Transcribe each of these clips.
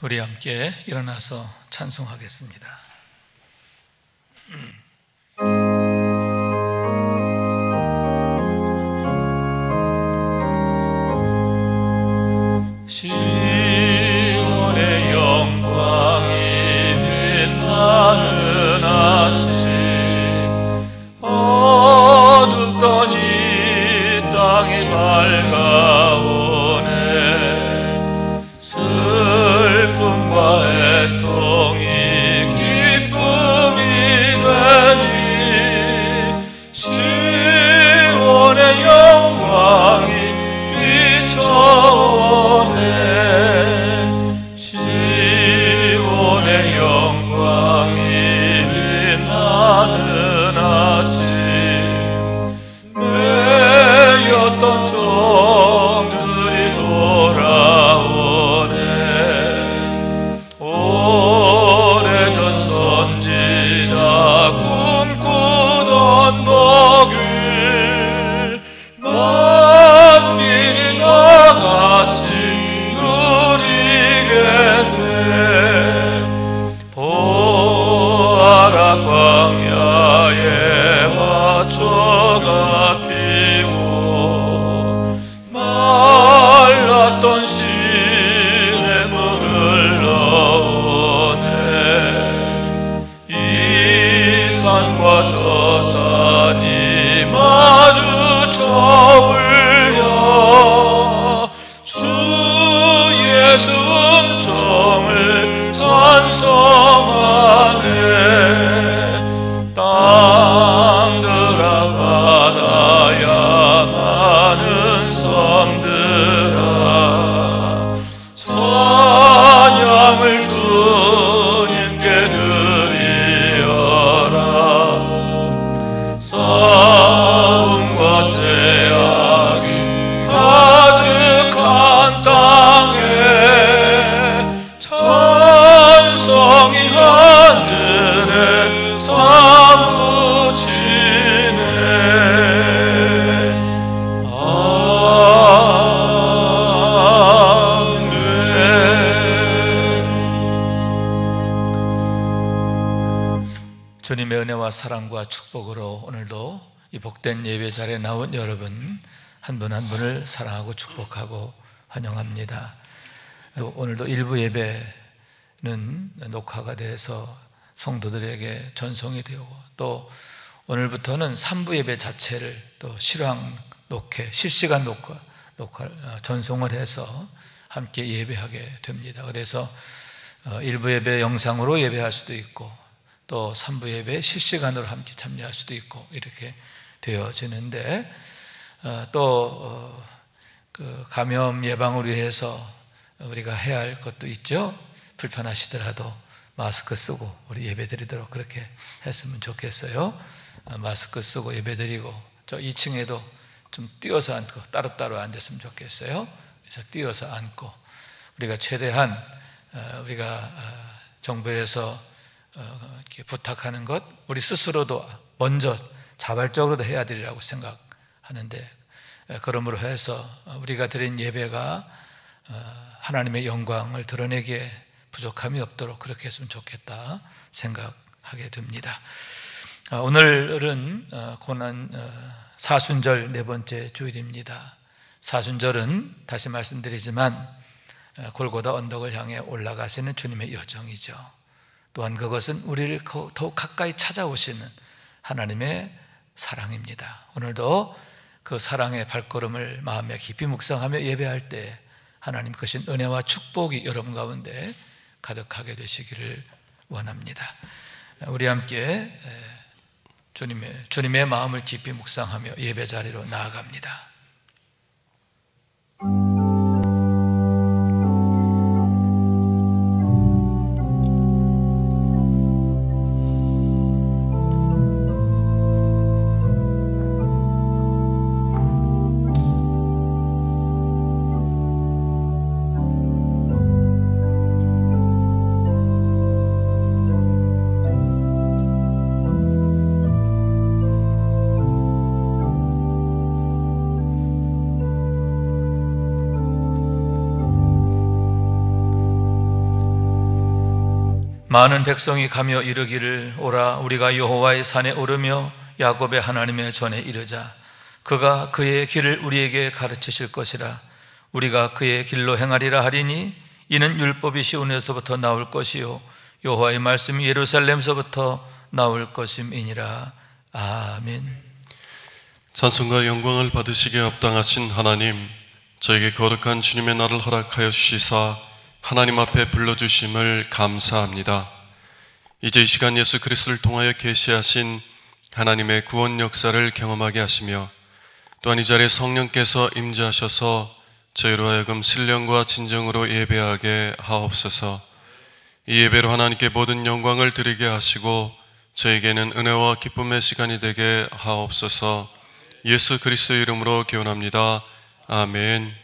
우리 함께 일어나서 찬송하겠습니다. 시온의 영광이 빛나는 아침, 어둡던 이 땅이 밝아오네. 슬픔과 애통이 기쁨이 되니 시온의 영광이 비춰오네. 시온의 영광이 빛나는 아침, 매였던 종들이 돌아오네. 오래전 선지자 꿈꾸던 복을 만민이 다같이 누리겠네. 보아라, 광야에 화초가 피고 말랐던 시냇물을 넣어내. 이 산과 저 산이 마주쳐 울려 주 예수 음성을 찬송하네. 땅들아, 바다야, 많은 섬들아, 찬양을 주님께 드리어라. 싸움과 죄악이 가득한 땅에 찬송이 하늘에 사무치네. 아멘. 주님의 은혜와 사랑과 축복으로 오늘도 이 복된 예배 자리에 나온 여러분 한 분 한 분을 사랑하고 축복하고 환영합니다. 오늘도 일부 예배는 녹화가 돼서 성도들에게 전송이 되고, 또 오늘부터는 3부 예배 자체를 또 실황 녹회, 실시간 녹화 전송을 해서 함께 예배하게 됩니다. 그래서 일부 예배 영상으로 예배할 수도 있고, 또 3부 예배 실시간으로 함께 참여할 수도 있고, 이렇게 되어지는데, 또 감염 예방을 위해서 우리가 해야 할 것도 있죠. 불편하시더라도 마스크 쓰고 우리 예배드리도록 그렇게 했으면 좋겠어요. 마스크 쓰고 예배드리고, 저 2층에도 좀 띄어서 앉고 따로따로 앉았으면 좋겠어요. 그래서 띄어서 앉고, 우리가 최대한 우리가 정부에서 이렇게 부탁하는 것, 우리 스스로도 먼저 자발적으로 해야 되리라고 생각하는데, 그러므로 해서 우리가 드린 예배가 하나님의 영광을 드러내기에 부족함이 없도록 그렇게 했으면 좋겠다 생각하게 됩니다. 오늘은 고난 사순절 네 번째 주일입니다. 사순절은 다시 말씀드리지만 골고다 언덕을 향해 올라가시는 주님의 여정이죠. 또한 그것은 우리를 더욱 가까이 찾아오시는 하나님의 사랑입니다. 오늘도 그 사랑의 발걸음을 마음에 깊이 묵상하며 예배할 때 하나님 크신 은혜와 축복이 여러분 가운데 가득하게 되시기를 원합니다. 우리 함께 주님의 마음을 깊이 묵상하며 예배 자리로 나아갑니다. 많은 백성이 가며 이르기를 오라 우리가 여호와의 산에 오르며 야곱의 하나님의 전에 이르자. 그가 그의 길을 우리에게 가르치실 것이라. 우리가 그의 길로 행하리라 하리니 이는 율법이 시온에서부터 나올 것이요 여호와의 말씀이 예루살렘서부터 나올 것임이니라. 아멘. 찬송과 영광을 받으시기에 합당하신 하나님, 저에게 거룩한 주님의 날을 허락하여 주시사 하나님 앞에 불러주심을 감사합니다. 이제 이 시간 예수 그리스도를 통하여 계시하신 하나님의 구원 역사를 경험하게 하시며 또한 이 자리에 성령께서 임재하셔서 저희로 하여금 신령과 진정으로 예배하게 하옵소서. 이 예배로 하나님께 모든 영광을 드리게 하시고 저에게는 은혜와 기쁨의 시간이 되게 하옵소서. 예수 그리스도의 이름으로 기원합니다. 아멘.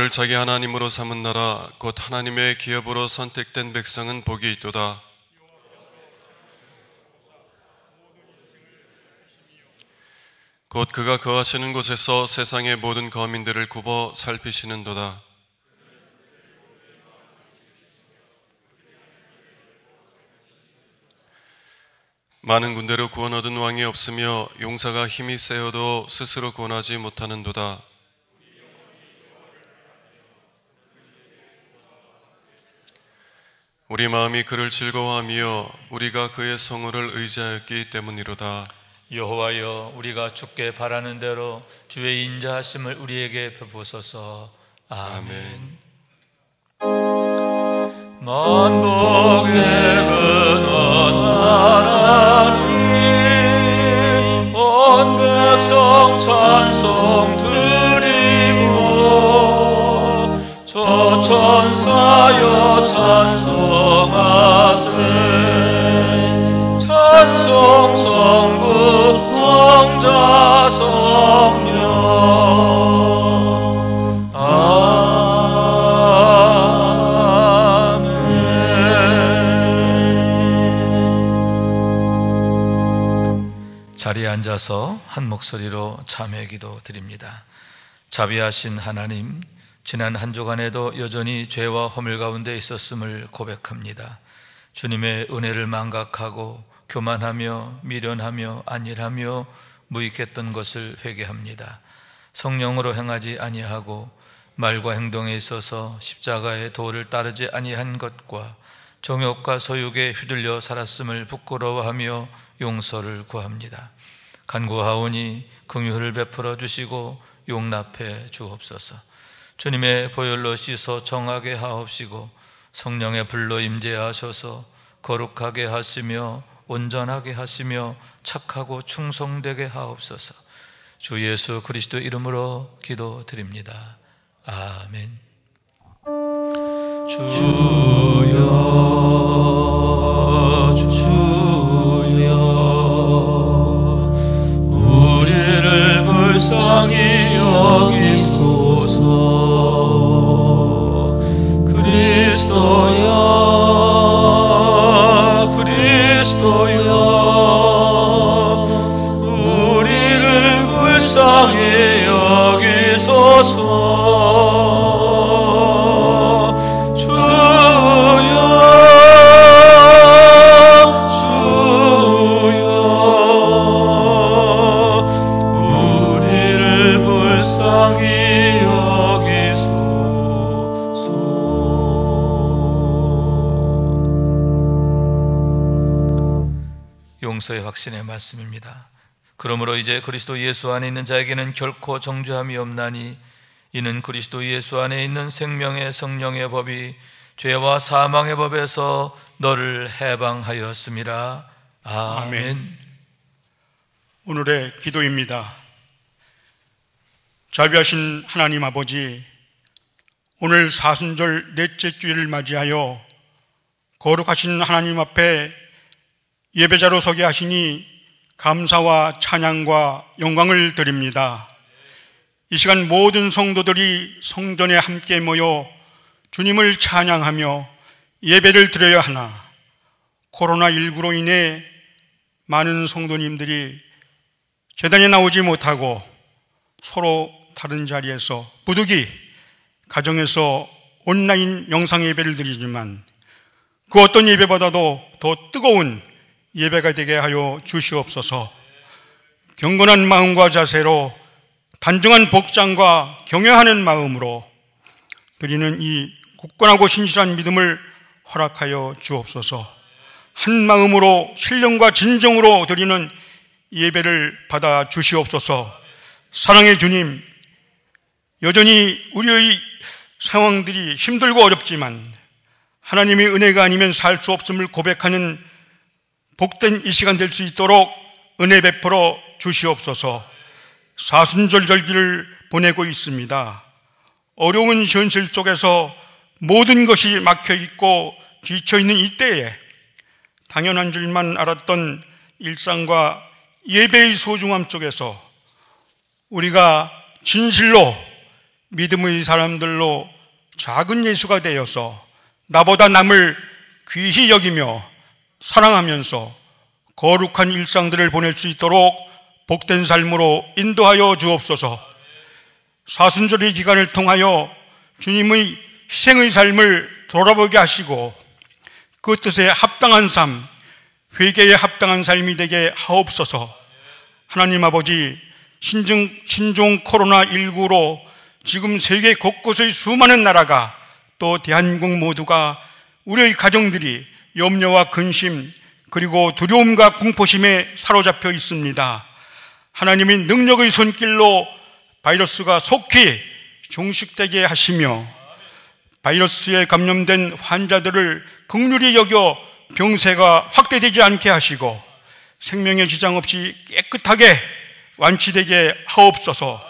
여호와를 자기 하나님으로 삼은 나라 곧 하나님의 기업으로 선택된 백성은 복이 있도다. 곧 그가 거하시는 곳에서 세상의 모든 거민들을 굽어 살피시는도다. 많은 군대로 구원 얻은 왕이 없으며 용사가 힘이 세어도 스스로 구원하지 못하는도다. 우리 마음이 그를 즐거워하며 우리가 그의 성호를 의지하였기 때문이로다. 여호와여, 우리가 주께 바라는 대로 주의 인자하심을 우리에게 베푸소서. 아멘. 만복의 근원 하나님, 온 백성 찬송 드리고 저 천사여 찬송하세. 찬송 성부 성자 성령. 아멘. 자리에 앉아서 한 목소리로 참회 기도 드립니다. 자비하신 하나님, 지난 한 주간에도 여전히 죄와 허물 가운데 있었음을 고백합니다. 주님의 은혜를 망각하고 교만하며 미련하며 안일하며 무익했던 것을 회개합니다. 성령으로 행하지 아니하고 말과 행동에 있어서 십자가의 도를 따르지 아니한 것과 정욕과 소욕에 휘둘려 살았음을 부끄러워하며 용서를 구합니다. 간구하오니 긍휼을 베풀어 주시고 용납해 주옵소서. 주님의 보혈로 씻어 정하게 하옵시고 성령의 불로 임재하셔서 거룩하게 하시며 온전하게 하시며 착하고 충성되게 하옵소서. 주 예수 그리스도 이름으로 기도드립니다. 아멘. 주여 주여 우리를 불쌍히 여기소서. 그리스도여 그리스도여 우리를 불쌍히 여기소서. 용서의 확신의 말씀입니다. 그러므로 이제 그리스도 예수 안에 있는 자에게는 결코 정죄함이 없나니 이는 그리스도 예수 안에 있는 생명의 성령의 법이 죄와 사망의 법에서 너를 해방하였음이라. 아멘. 오늘의 기도입니다. 자비하신 하나님 아버지, 오늘 사순절 넷째 주일을 맞이하여 거룩하신 하나님 앞에 예배자로 서게 하시니 감사와 찬양과 영광을 드립니다. 이 시간 모든 성도들이 성전에 함께 모여 주님을 찬양하며 예배를 드려야 하나 코로나19로 인해 많은 성도님들이 제단에 나오지 못하고 서로 다른 자리에서 부득이 가정에서 온라인 영상 예배를 드리지만 그 어떤 예배보다도 더 뜨거운 예배가 되게 하여 주시옵소서. 경건한 마음과 자세로 단정한 복장과 경외하는 마음으로 드리는 이 굳건하고 신실한 믿음을 허락하여 주옵소서. 한 마음으로 신령과 진정으로 드리는 예배를 받아 주시옵소서. 사랑의 주님, 여전히 우리의 상황들이 힘들고 어렵지만 하나님의 은혜가 아니면 살 수 없음을 고백하는 복된 이 시간 될 수 있도록 은혜 베풀어 주시옵소서. 사순절 절기를 보내고 있습니다. 어려운 현실 속에서 모든 것이 막혀있고 지쳐있는 이때에 당연한 줄만 알았던 일상과 예배의 소중함 속에서 우리가 진실로 믿음의 사람들로 작은 예수가 되어서 나보다 남을 귀히 여기며 사랑하면서 거룩한 일상들을 보낼 수 있도록 복된 삶으로 인도하여 주옵소서. 사순절의 기간을 통하여 주님의 희생의 삶을 돌아보게 하시고 그 뜻에 합당한 삶, 회개에 합당한 삶이 되게 하옵소서. 하나님 아버지, 신종 코로나19로 지금 세계 곳곳의 수많은 나라가 또 대한민국 모두가 우리의 가정들이 염려와 근심 그리고 두려움과 공포심에 사로잡혀 있습니다. 하나님의 능력의 손길로 바이러스가 속히 종식되게 하시며 바이러스에 감염된 환자들을 긍휼히 여겨 병세가 확대되지 않게 하시고 생명의 지장 없이 깨끗하게 완치되게 하옵소서.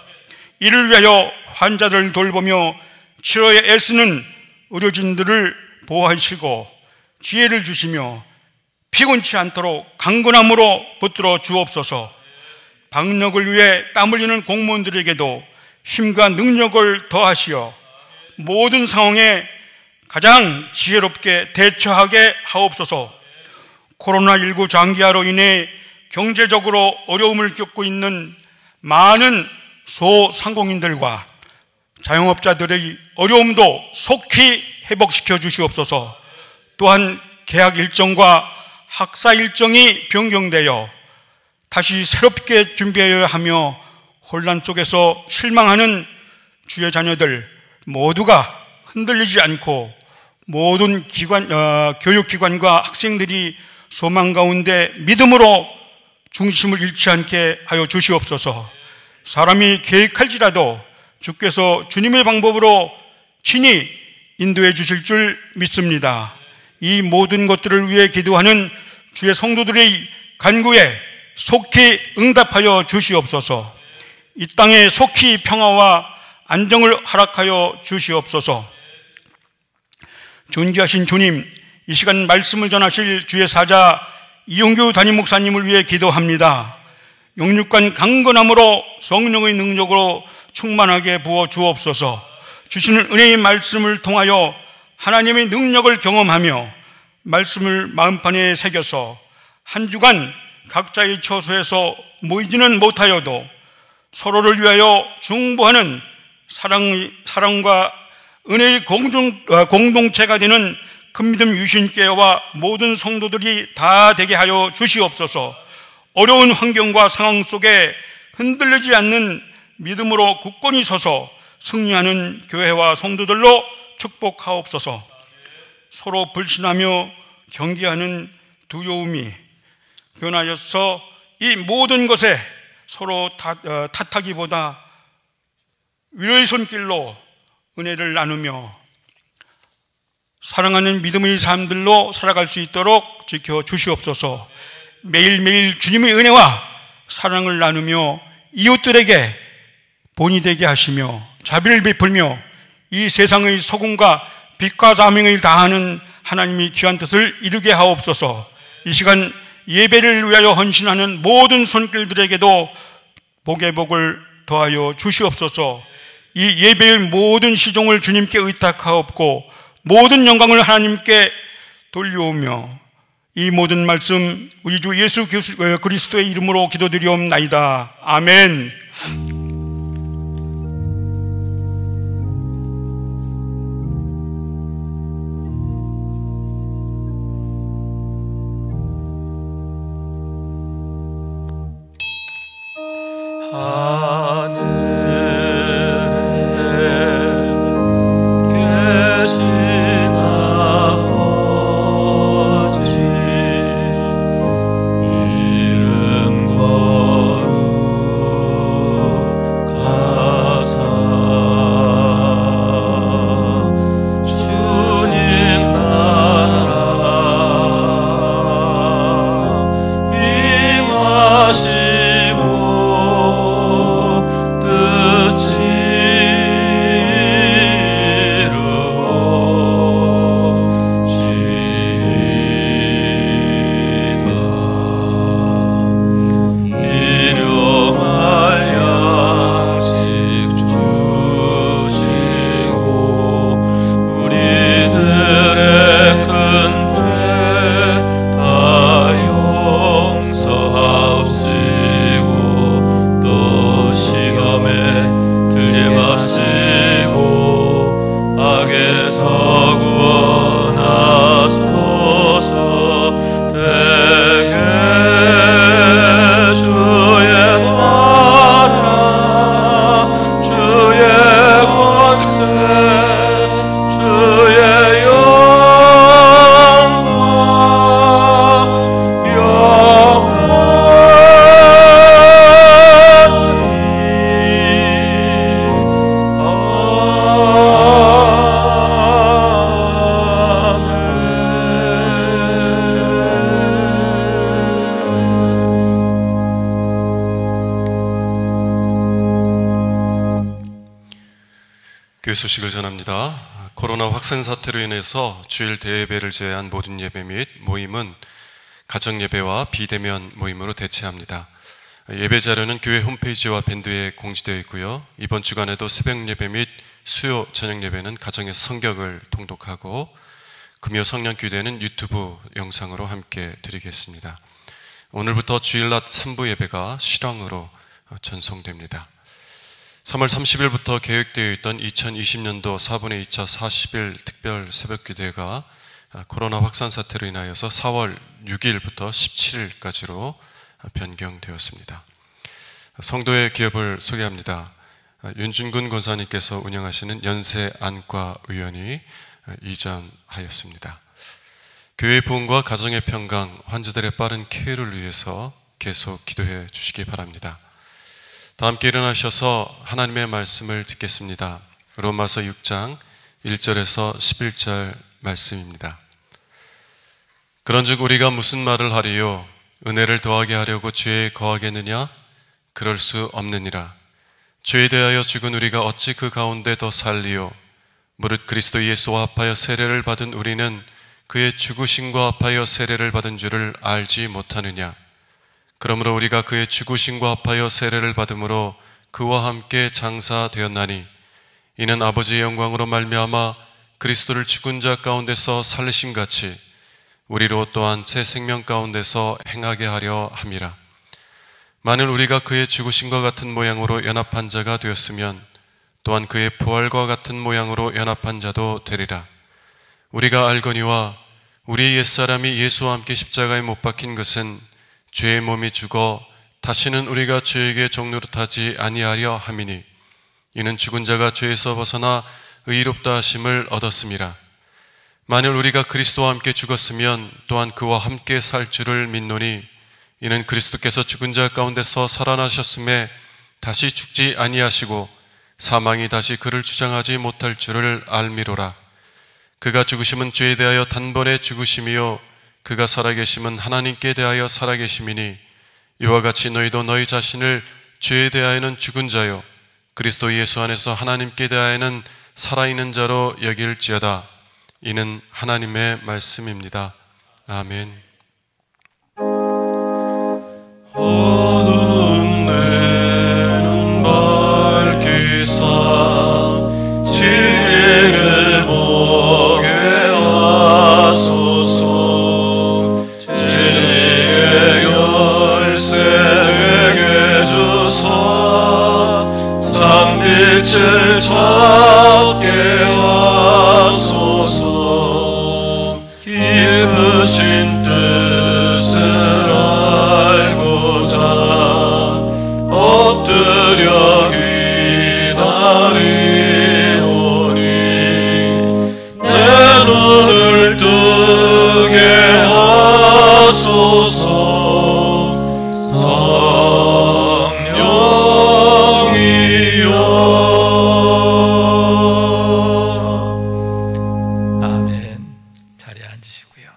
이를 위하여 환자들을 돌보며 치료에 애쓰는 의료진들을 보호하시고 지혜를 주시며 피곤치 않도록 강건함으로 붙들어 주옵소서. 방역을 위해 땀 흘리는 공무원들에게도 힘과 능력을 더하시어 모든 상황에 가장 지혜롭게 대처하게 하옵소서. 코로나19 장기화로 인해 경제적으로 어려움을 겪고 있는 많은 소상공인들과 자영업자들의 어려움도 속히 회복시켜 주시옵소서. 또한 계약 일정과 학사 일정이 변경되어 다시 새롭게 준비해야 하며 혼란 속에서 실망하는 주의 자녀들 모두가 흔들리지 않고 모든 교육기관과 학생들이 소망 가운데 믿음으로 중심을 잃지 않게 하여 주시옵소서. 사람이 계획할지라도 주께서 주님의 방법으로 친히 인도해 주실 줄 믿습니다. 이 모든 것들을 위해 기도하는 주의 성도들의 간구에 속히 응답하여 주시옵소서. 이 땅에 속히 평화와 안정을 허락하여 주시옵소서. 존귀하신 주님, 이 시간 말씀을 전하실 주의 사자 이용규 담임 목사님을 위해 기도합니다. 영육간 강건함으로 성령의 능력으로 충만하게 부어 주옵소서. 주시는 은혜의 말씀을 통하여 하나님의 능력을 경험하며 말씀을 마음판에 새겨서 한 주간 각자의 처소에서 모이지는 못하여도 서로를 위하여 중보하는 사랑과 은혜의 공동체가 되는 큰 믿음 유신교회와 모든 성도들이 다 되게 하여 주시옵소서. 어려운 환경과 상황 속에 흔들리지 않는 믿음으로 굳건히 서서 승리하는 교회와 성도들로 축복하옵소서. 서로 불신하며 경계하는 두려움이 변하여서 이 모든 것에 서로 탓하기보다 위로의 손길로 은혜를 나누며 사랑하는 믿음의 삶들로 살아갈 수 있도록 지켜주시옵소서. 매일매일 주님의 은혜와 사랑을 나누며 이웃들에게 본이 되게 하시며 자비를 베풀며 이 세상의 소금과 빛과 사명을 다하는 하나님의 귀한 뜻을 이루게 하옵소서. 이 시간 예배를 위하여 헌신하는 모든 손길들에게도 복의 복을 더하여 주시옵소서. 이 예배의 모든 시종을 주님께 의탁하옵고 모든 영광을 하나님께 돌려오며 이 모든 말씀 우리 주 예수 그리스도의 이름으로 기도드리옵나이다. 아멘. 교회 소식을 전합니다. 코로나 확산 사태로 인해서 주일 대예배를 제외한 모든 예배 및 모임은 가정 예배와 비대면 모임으로 대체합니다. 예배 자료는 교회 홈페이지와 밴드에 공지되어 있고요. 이번 주간에도 새벽 예배 및 수요 저녁 예배는 가정에서 성경을 통독하고 금요 성령 기도회는 유튜브 영상으로 함께 드리겠습니다. 오늘부터 주일낮 3부 예배가 실황으로 전송됩니다. 3월 30일부터 계획되어 있던 2020년도 4분의 2차 40일 특별 새벽기도회가 코로나 확산 사태로 인하여서 4월 6일부터 17일까지로 변경되었습니다. 성도의 기업을 소개합니다. 윤준근 권사님께서 운영하시는 연세 안과 의원이 이전하였습니다. 교회 부흥과 가정의 평강, 환자들의 빠른 쾌유를 위해서 계속 기도해 주시기 바랍니다. 다 함께 일어나셔서 하나님의 말씀을 듣겠습니다. 로마서 6장 1절에서 11절 말씀입니다. 그런즉 우리가 무슨 말을 하리요? 은혜를 더하게 하려고 죄에 거하겠느냐? 그럴 수 없느니라. 죄에 대하여 죽은 우리가 어찌 그 가운데 더 살리요? 무릇 그리스도 예수와 합하여 세례를 받은 우리는 그의 죽으심과 합하여 세례를 받은 줄을 알지 못하느냐? 그러므로 우리가 그의 죽으심과 합하여 세례를 받음으로 그와 함께 장사되었나니 이는 아버지의 영광으로 말미암아 그리스도를 죽은 자 가운데서 살리심 같이 우리로 또한 새 생명 가운데서 행하게 하려 함이라. 만일 우리가 그의 죽으심과 같은 모양으로 연합한 자가 되었으면 또한 그의 부활과 같은 모양으로 연합한 자도 되리라. 우리가 알거니와 우리 옛사람이 예수와 함께 십자가에 못 박힌 것은 죄의 몸이 죽어 다시는 우리가 죄에게 종노릇하지 아니하려 함이니 이는 죽은 자가 죄에서 벗어나 의롭다 하심을 얻었음이라. 만일 우리가 그리스도와 함께 죽었으면 또한 그와 함께 살 줄을 믿노니 이는 그리스도께서 죽은 자 가운데서 살아나셨음에 다시 죽지 아니하시고 사망이 다시 그를 주장하지 못할 줄을 알미로라. 그가 죽으심은 죄에 대하여 단번에 죽으심이요 그가 살아계심은 하나님께 대하여 살아계심이니 이와 같이 너희도 너희 자신을 죄에 대하여는 죽은 자요 그리스도 예수 안에서 하나님께 대하여는 살아있는 자로 여길지어다. 이는 하나님의 말씀입니다. 아멘. 어두운 내 눈 밝히사 진리를 보게 하소서. 진리의 열쇠 되게 주사 참빛을 찾게 하소서. 기쁘신 뜻을 알고자 엎드려 기다리오니 내 눈을 뜨게 하소서. 성령이여. 아멘. 자리에 앉으시고요.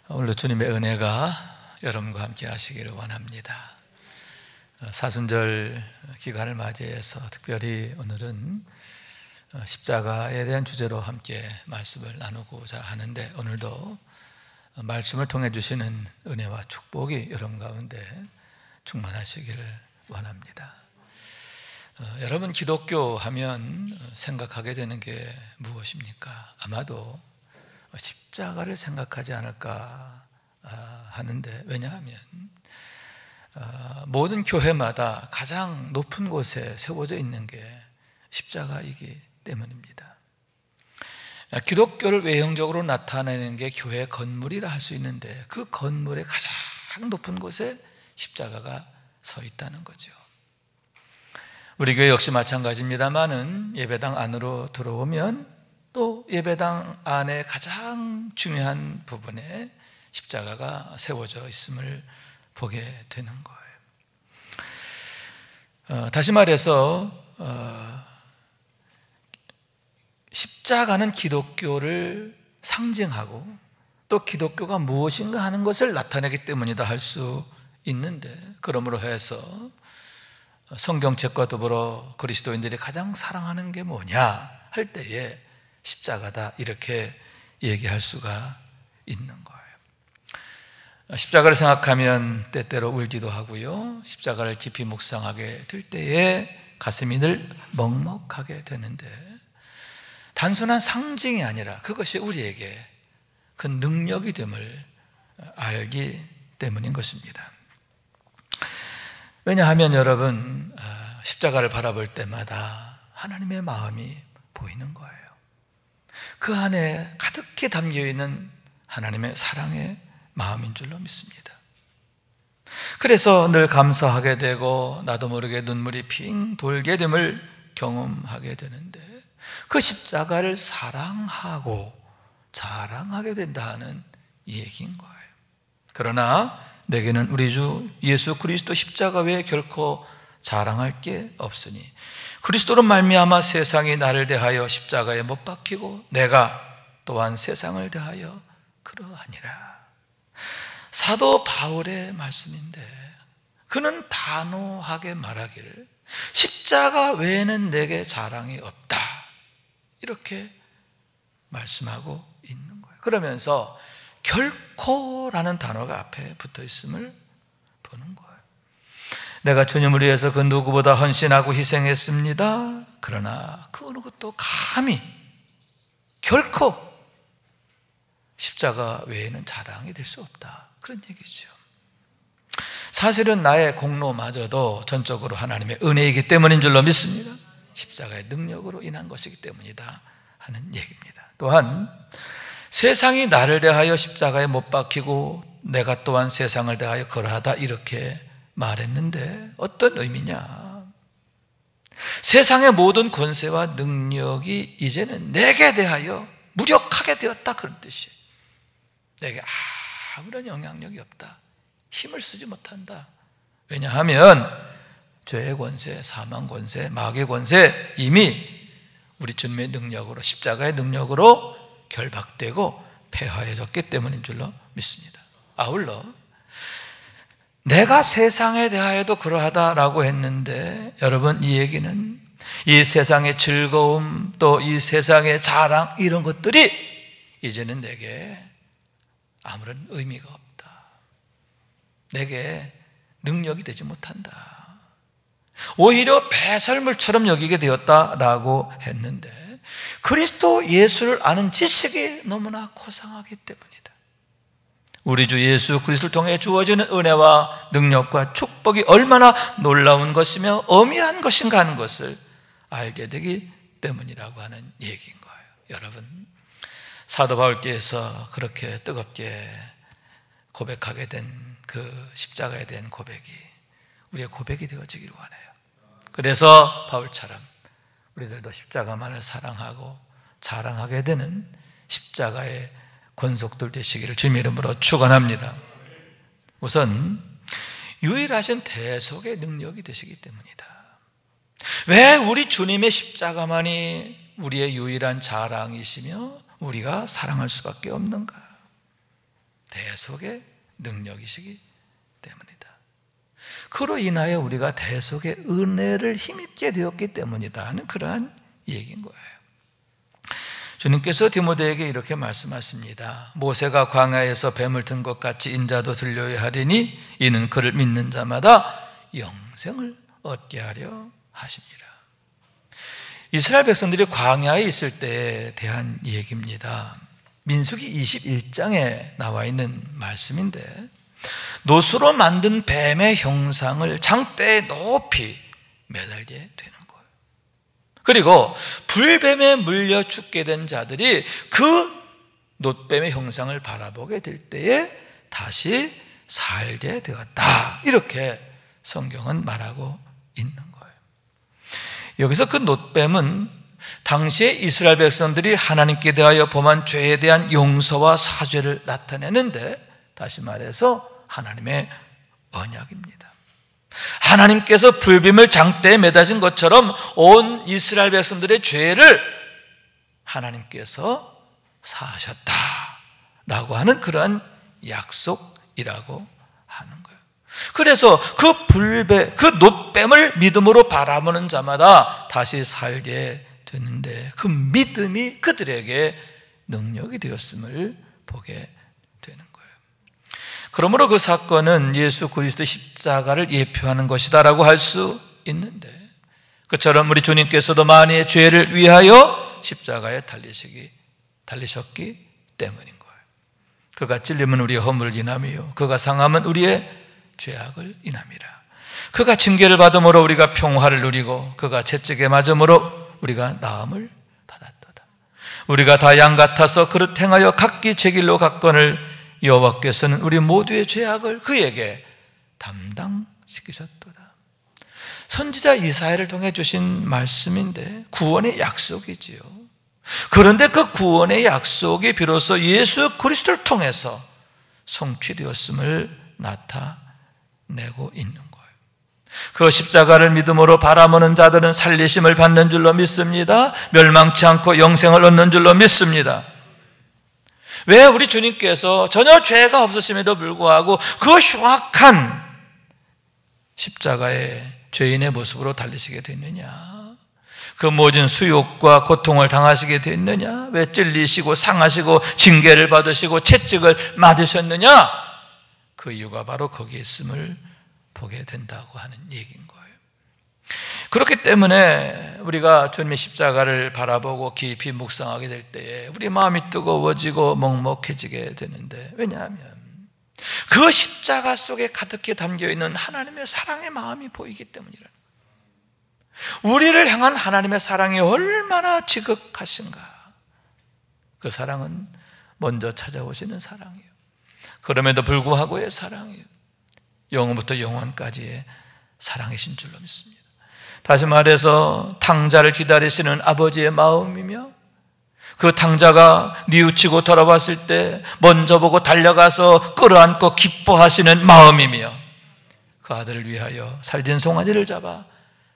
오늘도 주님의 은혜가 여러분과 함께 하시기를 원합니다. 사순절 기간을 맞이해서 특별히 오늘은 십자가에 대한 주제로 함께 말씀을 나누고자 하는데, 오늘도 말씀을 통해 주시는 은혜와 축복이 여러분 가운데 충만하시기를 원합니다. 여러분, 기독교 하면 생각하게 되는 게 무엇입니까? 아마도 십자가를 생각하지 않을까 하는데, 왜냐하면 모든 교회마다 가장 높은 곳에 세워져 있는 게 십자가이기 때문입니다. 기독교를 외형적으로 나타내는 게 교회 건물이라 할 수 있는데, 그 건물의 가장 높은 곳에 십자가가 서 있다는 거죠. 우리 교회 역시 마찬가지입니다만은 예배당 안으로 들어오면 또 예배당 안에 가장 중요한 부분에 십자가가 세워져 있음을 보게 되는 거예요. 다시 말해서 십자가는 기독교를 상징하고 또 기독교가 무엇인가 하는 것을 나타내기 때문이다 할 수 있는데, 그러므로 해서 성경책과 더불어 그리스도인들이 가장 사랑하는 게 뭐냐 할 때에 십자가다, 이렇게 얘기할 수가 있는 거예요. 십자가를 생각하면 때때로 울기도 하고요, 십자가를 깊이 묵상하게 될 때에 가슴이 늘 먹먹하게 되는데, 단순한 상징이 아니라 그것이 우리에게 그 능력이 됨을 알기 때문인 것입니다. 왜냐하면 여러분, 십자가를 바라볼 때마다 하나님의 마음이 보이는 거예요. 그 안에 가득히 담겨있는 하나님의 사랑의 마음인 줄로 믿습니다. 그래서 늘 감사하게 되고 나도 모르게 눈물이 핑 돌게 됨을 경험하게 되는데, 그 십자가를 사랑하고 자랑하게 된다는 얘기인 거예요. 그러나 내게는 우리 주 예수 그리스도 십자가 외에 결코 자랑할 게 없으니 그리스도로 말미암아 세상이 나를 대하여 십자가에 못 박히고 내가 또한 세상을 대하여 그러하니라. 사도 바울의 말씀인데, 그는 단호하게 말하기를 십자가 외에는 내게 자랑이 없다, 이렇게 말씀하고 있는 거예요. 그러면서 결코라는 단어가 앞에 붙어 있음을 보는 거예요. 내가 주님을 위해서 그 누구보다 헌신하고 희생했습니다. 그러나 그 어느 것도 감히 결코 십자가 외에는 자랑이 될 수 없다, 그런 얘기죠. 사실은 나의 공로마저도 전적으로 하나님의 은혜이기 때문인 줄로 믿습니다. 십자가의 능력으로 인한 것이기 때문이다 하는 얘기입니다. 또한 세상이 나를 대하여 십자가에 못 박히고 내가 또한 세상을 대하여 그러하다, 이렇게 말했는데 어떤 의미냐? 세상의 모든 권세와 능력이 이제는 내게 대하여 무력하게 되었다, 그런 뜻이에요. 내게 아무런 영향력이 없다, 힘을 쓰지 못한다. 왜냐하면 죄의 권세, 사망 권세, 마귀의 권세 이미 우리 주님의 능력으로, 십자가의 능력으로 결박되고 폐하해졌기 때문인 줄로 믿습니다. 아울러 내가 세상에 대하여도 그러하다라고 했는데, 여러분, 이 얘기는 이 세상의 즐거움, 또 이 세상의 자랑, 이런 것들이 이제는 내게 아무런 의미가 없다, 내게 능력이 되지 못한다, 오히려 배설물처럼 여기게 되었다라고 했는데, 그리스도 예수를 아는 지식이 너무나 고상하기 때문이다. 우리 주 예수 그리스도를 통해 주어지는 은혜와 능력과 축복이 얼마나 놀라운 것이며 엄밀한 것인가 하는 것을 알게 되기 때문이라고 하는 얘기인 거예요. 여러분, 사도 바울께서 그렇게 뜨겁게 고백하게 된 그 십자가에 대한 고백이 우리의 고백이 되어지기를 원해요. 그래서 바울처럼 우리들도 십자가만을 사랑하고 자랑하게 되는 십자가의 권속들 되시기를 주님의 이름으로 축원합니다. 우선 유일하신 대속의 능력이 되시기 때문이다. 왜 우리 주님의 십자가만이 우리의 유일한 자랑이시며 우리가 사랑할 수밖에 없는가? 대속의 능력이시기 때문이다. 그로 인하여 우리가 대속의 은혜를 힘입게 되었기 때문이다 하는 그러한 얘기인 거예요. 주님께서 디모데에게 이렇게 말씀하십니다. 모세가 광야에서 뱀을 든 것 같이 인자도 들려야 하리니 이는 그를 믿는 자마다 영생을 얻게 하려 하십니다. 이스라엘 백성들이 광야에 있을 때에 대한 얘기입니다. 민수기 21장에 나와 있는 말씀인데, 노수로 만든 뱀의 형상을 장대에 높이 매달게 되는 거예요. 그리고 불뱀에 물려 죽게 된 자들이 그 놋뱀의 형상을 바라보게 될 때에 다시 살게 되었다, 이렇게 성경은 말하고 있는 거예요. 여기서 그 놋뱀은 당시에 이스라엘 백성들이 하나님께 대하여 범한 죄에 대한 용서와 사죄를 나타내는데, 다시 말해서 하나님의 언약입니다. 하나님께서 불뱀을 장대에 매다신 것처럼 온 이스라엘 백성들의 죄를 하나님께서 사하셨다라고 하는 그러한 약속이라고 하는 거예요. 그래서 그 불뱀, 그 놋뱀을 믿음으로 바라보는 자마다 다시 살게 되는데, 그 믿음이 그들에게 능력이 되었음을 보게 되는 거예요. 그러므로 그 사건은 예수 그리스도 십자가를 예표하는 것이다라고 할 수 있는데, 그처럼 우리 주님께서도 만의 죄를 위하여 십자가에 달리셨기 때문인 거예요. 그가 찔림은 우리의 허물을 인함이요 그가 상함은 우리의 죄악을 인함이라. 그가 징계를 받음으로 우리가 평화를 누리고 그가 채찍에 맞음으로 우리가 나음을 받았도다. 우리가 다 양 같아서 그릇 행하여 각기 제 길로 갔거늘 여호와께서는 우리 모두의 죄악을 그에게 담당시키셨도다. 선지자 이사야를 통해 주신 말씀인데 구원의 약속이지요. 그런데 그 구원의 약속이 비로소 예수 그리스도를 통해서 성취되었음을 나타내고 있는 거예요. 그 십자가를 믿음으로 바라보는 자들은 살리심을 받는 줄로 믿습니다. 멸망치 않고 영생을 얻는 줄로 믿습니다. 왜 우리 주님께서 전혀 죄가 없으심에도 불구하고 그 흉악한 십자가의 죄인의 모습으로 달리시게 됐느냐? 그 모든 수욕과 고통을 당하시게 됐느냐? 왜 찔리시고 상하시고 징계를 받으시고 채찍을 맞으셨느냐? 그 이유가 바로 거기에 있음을 보게 된다고 하는 얘기인 거예요. 그렇기 때문에 우리가 주님의 십자가를 바라보고 깊이 묵상하게 될 때에 우리 마음이 뜨거워지고 먹먹해지게 되는데, 왜냐하면 그 십자가 속에 가득히 담겨있는 하나님의 사랑의 마음이 보이기 때문이라는 거예요. 우리를 향한 하나님의 사랑이 얼마나 지극하신가. 그 사랑은 먼저 찾아오시는 사랑이에요. 그럼에도 불구하고의 사랑이에요. 영원부터 영원까지의 사랑이신 줄로 믿습니다. 다시 말해서 탕자를 기다리시는 아버지의 마음이며, 그 탕자가 뉘우치고 돌아왔을 때 먼저 보고 달려가서 끌어안고 기뻐하시는 마음이며, 그 아들을 위하여 살진 송아지를 잡아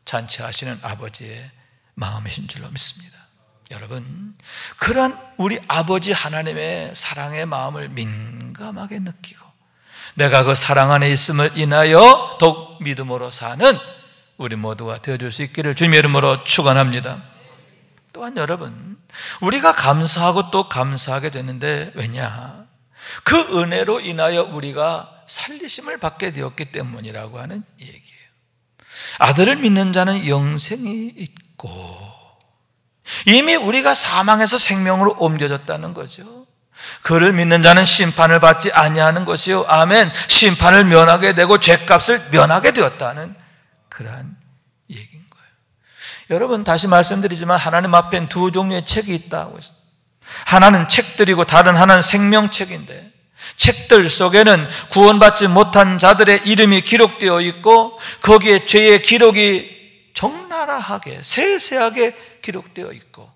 잔치하시는 아버지의 마음이신 줄로 믿습니다. 여러분, 그런 우리 아버지 하나님의 사랑의 마음을 민감하게 느끼고 내가 그 사랑 안에 있음을 인하여 더욱 믿음으로 사는 우리 모두가 되어줄 수 있기를 주님의 이름으로 축원합니다. 또한 여러분, 우리가 감사하고 또 감사하게 되는데, 왜냐? 그 은혜로 인하여 우리가 살리심을 받게 되었기 때문이라고 하는 얘기예요. 아들을 믿는 자는 영생이 있고, 이미 우리가 사망에서 생명으로 옮겨졌다는 거죠. 그를 믿는 자는 심판을 받지 아니하는 것이요, 아멘, 심판을 면하게 되고 죄값을 면하게 되었다는 그러한 얘기인 거예요. 여러분, 다시 말씀드리지만 하나님 앞엔 두 종류의 책이 있다고 했어요. 하나는 책들이고 다른 하나는 생명책인데, 책들 속에는 구원받지 못한 자들의 이름이 기록되어 있고 거기에 죄의 기록이 적나라하게 세세하게 기록되어 있고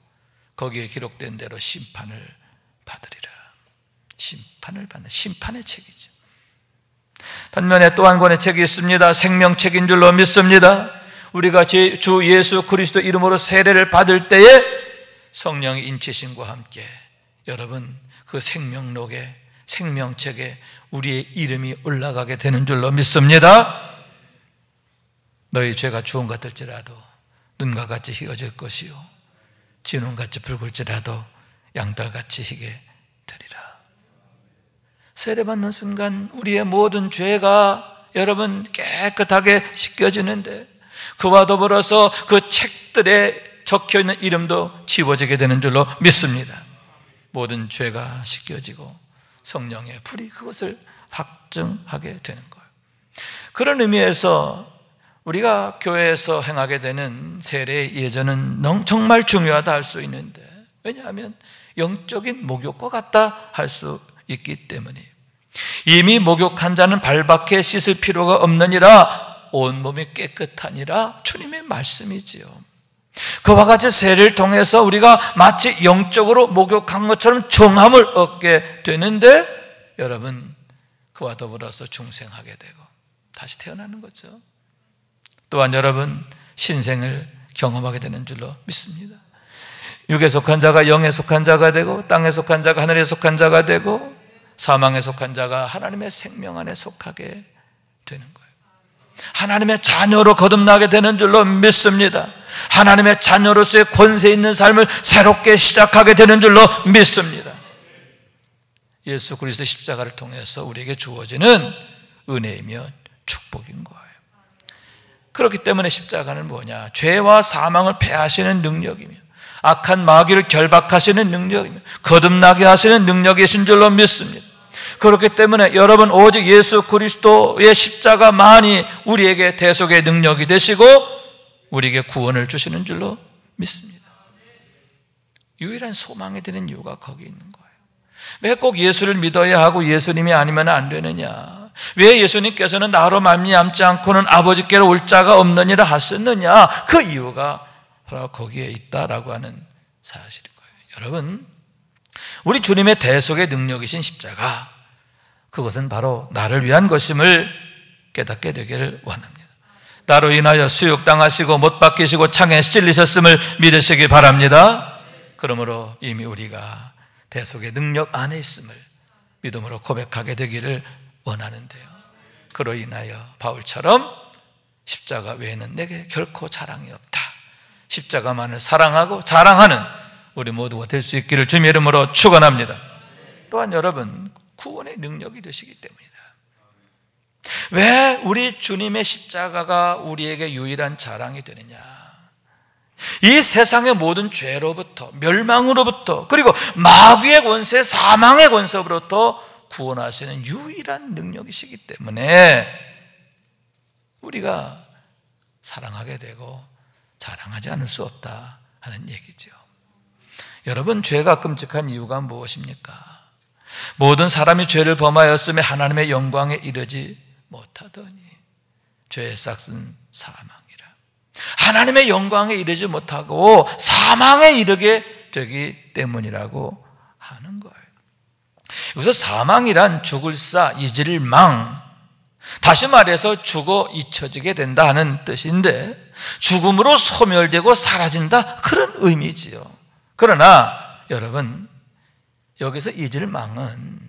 거기에 기록된 대로 심판을 받으리라. 심판을 받는 심판의 책이죠. 반면에 또 한 권의 책이 있습니다. 생명책인 줄로 믿습니다. 우리가 주 예수 그리스도 이름으로 세례를 받을 때에 성령의 인치심과 함께 여러분 그 생명록에, 생명책에 우리의 이름이 올라가게 되는 줄로 믿습니다. 너희 죄가 주홍 같을지라도 눈과 같이 희어질 것이요 진홍같이 붉을지라도 양털같이 희게 되리라. 세례받는 순간 우리의 모든 죄가 여러분 깨끗하게 씻겨지는데, 그와 더불어서 그 책들에 적혀있는 이름도 지워지게 되는 줄로 믿습니다. 모든 죄가 씻겨지고 성령의 불이 그것을 확증하게 되는 거예요. 그런 의미에서 우리가 교회에서 행하게 되는 세례의 예전은 정말 중요하다 할 수 있는데, 왜냐하면 영적인 목욕과 같다 할 수 있기 때문이에요. 이미 목욕한 자는 발밖에 씻을 필요가 없느니라 온몸이 깨끗하니라 주님의 말씀이지요. 그와 같이 세례를 통해서 우리가 마치 영적으로 목욕한 것처럼 정함을 얻게 되는데, 여러분 그와 더불어서 중생하게 되고 다시 태어나는 거죠. 또한 여러분 신생을 경험하게 되는 줄로 믿습니다. 육에 속한 자가 영에 속한 자가 되고, 땅에 속한 자가 하늘에 속한 자가 되고, 사망에 속한 자가 하나님의 생명 안에 속하게 되는 거예요. 하나님의 자녀로 거듭나게 되는 줄로 믿습니다. 하나님의 자녀로서의 권세 있는 삶을 새롭게 시작하게 되는 줄로 믿습니다. 예수 그리스도의 십자가를 통해서 우리에게 주어지는 은혜이며 축복인 거예요. 그렇기 때문에 십자가는 뭐냐? 죄와 사망을 패하시는 능력이며 악한 마귀를 결박하시는 능력이며 거듭나게 하시는 능력이신 줄로 믿습니다. 그렇기 때문에 여러분 오직 예수 그리스도의 십자가만이 우리에게 대속의 능력이 되시고 우리에게 구원을 주시는 줄로 믿습니다. 유일한 소망이 되는 이유가 거기 있는 거예요. 왜 꼭 예수를 믿어야 하고 예수님이 아니면 안 되느냐? 왜 예수님께서는 나로 말미암지 않고는 아버지께로 올 자가 없느니라 하셨느냐? 그 이유가 바로 거기에 있다라고 하는 사실인 거예요. 여러분, 우리 주님의 대속의 능력이신 십자가, 그것은 바로 나를 위한 것임을 깨닫게 되기를 원합니다. 나로 인하여 수욕당하시고 못 박히시고 창에 찔리셨음을 믿으시기 바랍니다. 그러므로 이미 우리가 대속의 능력 안에 있음을 믿음으로 고백하게 되기를 원하는데요, 그로 인하여 바울처럼 십자가 외에는 내게 결코 자랑이 없다, 십자가만을 사랑하고 자랑하는 우리 모두가 될 수 있기를 주님의 이름으로 축원합니다. 또한 여러분, 구원의 능력이 되시기 때문이다. 왜 우리 주님의 십자가가 우리에게 유일한 자랑이 되느냐? 이 세상의 모든 죄로부터, 멸망으로부터, 그리고 마귀의 권세, 사망의 권세로부터 구원하시는 유일한 능력이시기 때문에 우리가 사랑하게 되고 자랑하지 않을 수 없다 하는 얘기죠. 여러분, 죄가 끔찍한 이유가 무엇입니까? 모든 사람이 죄를 범하였음에 하나님의 영광에 이르지 못하더니 죄의 싹은 사망이라. 하나님의 영광에 이르지 못하고 사망에 이르게 되기 때문이라고 하는 거예요. 여기서 사망이란 죽을사, 잊을 망, 다시 말해서 죽어 잊혀지게 된다 하는 뜻인데, 죽음으로 소멸되고 사라진다, 그런 의미지요. 그러나 여러분, 여기서 잊을 망은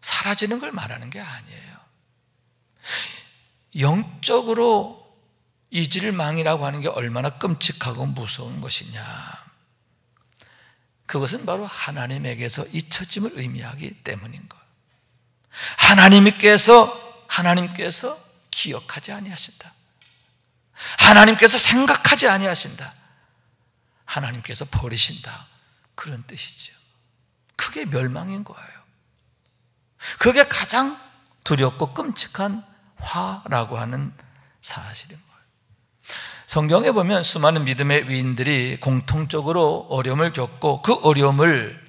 사라지는 걸 말하는 게 아니에요. 영적으로 잊을 망이라고 하는 게 얼마나 끔찍하고 무서운 것이냐, 그것은 바로 하나님에게서 잊혀짐을 의미하기 때문인 거예요. 하나님께서 기억하지 아니하신다, 하나님께서 생각하지 아니하신다, 하나님께서 버리신다, 그런 뜻이죠. 그게 멸망인 거예요. 그게 가장 두렵고 끔찍한 화라고 하는 사실인 거예요. 성경에 보면 수많은 믿음의 위인들이 공통적으로 어려움을 겪고 그 어려움을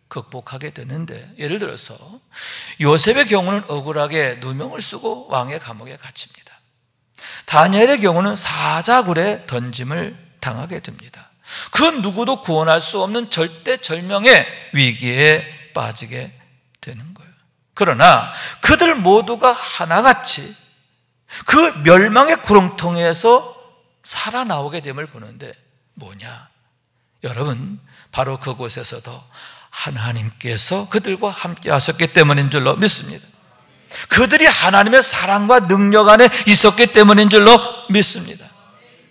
극복하게 되는데, 예를 들어서 요셉의 경우는 억울하게 누명을 쓰고 왕의 감옥에 갇힙니다. 다니엘의 경우는 사자굴에 던짐을 당하게 됩니다. 그 누구도 구원할 수 없는 절대절명의 위기에 빠지게 되는 거예요. 그러나 그들 모두가 하나같이 그 멸망의 구렁텅이에서 살아나오게 됨을 보는데 뭐냐? 여러분, 바로 그곳에서도 하나님께서 그들과 함께 하셨기 때문인 줄로 믿습니다. 그들이 하나님의 사랑과 능력 안에 있었기 때문인 줄로 믿습니다.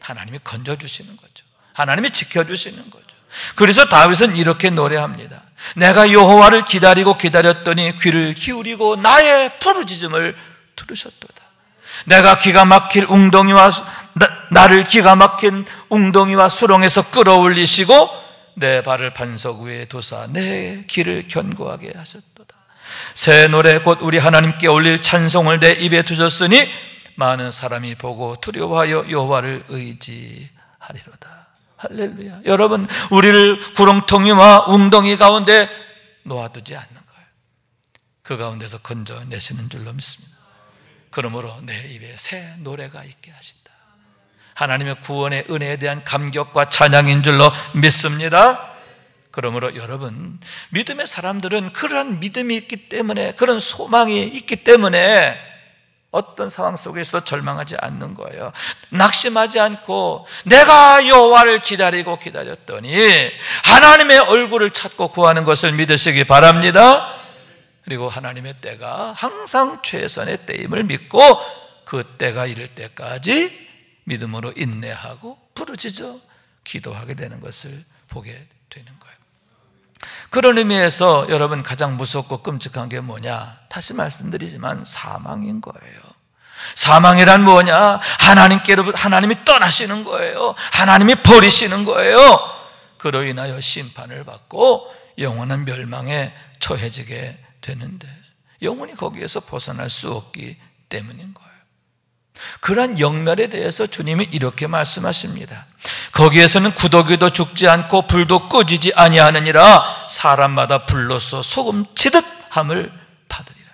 하나님이 건져주시는 거죠. 하나님이 지켜주시는 거죠. 그래서 다윗은 이렇게 노래합니다. 내가 여호와를 기다리고 기다렸더니 귀를 기울이고 나의 부르짖음을 들으셨도다. 내가 기가 막힐 웅덩이와 나를 기가 막힌 웅덩이와 수렁에서 끌어올리시고 내 발을 반석 위에 두사 내 길을 견고하게 하셨도다. 새 노래 곧 우리 하나님께 올릴 찬송을 내 입에 두셨으니 많은 사람이 보고 두려워하여 여호와를 의지하리로다. 할렐루야. 여러분, 우리를 구렁텅이와 웅덩이 가운데 놓아두지 않는 거예요. 그 가운데서 건져내시는 줄로 믿습니다. 그러므로 내 입에 새 노래가 있게 하신다. 하나님의 구원의 은혜에 대한 감격과 찬양인 줄로 믿습니다. 그러므로 여러분, 믿음의 사람들은 그러한 믿음이 있기 때문에, 그런 소망이 있기 때문에 어떤 상황 속에서 절망하지 않는 거예요. 낙심하지 않고 내가 여호와를 기다리고 기다렸더니 하나님의 얼굴을 찾고 구하는 것을 믿으시기 바랍니다. 그리고 하나님의 때가 항상 최선의 때임을 믿고 그 때가 이를 때까지 믿음으로 인내하고 부르짖어 기도하게 되는 것을 보게 되는 거예요. 그런 의미에서 여러분, 가장 무섭고 끔찍한 게 뭐냐? 다시 말씀드리지만 사망인 거예요. 사망이란 뭐냐? 하나님이 떠나시는 거예요. 하나님이 버리시는 거예요. 그로 인하여 심판을 받고 영원한 멸망에 처해지게 되는데 영원히 거기에서 벗어날 수 없기 때문인 거예요. 그러한 영멸에 대해서 주님이 이렇게 말씀하십니다. 거기에서는 구더기도 죽지 않고 불도 꺼지지 아니하느니라. 사람마다 불로써 소금 치듯 함을 받으리라.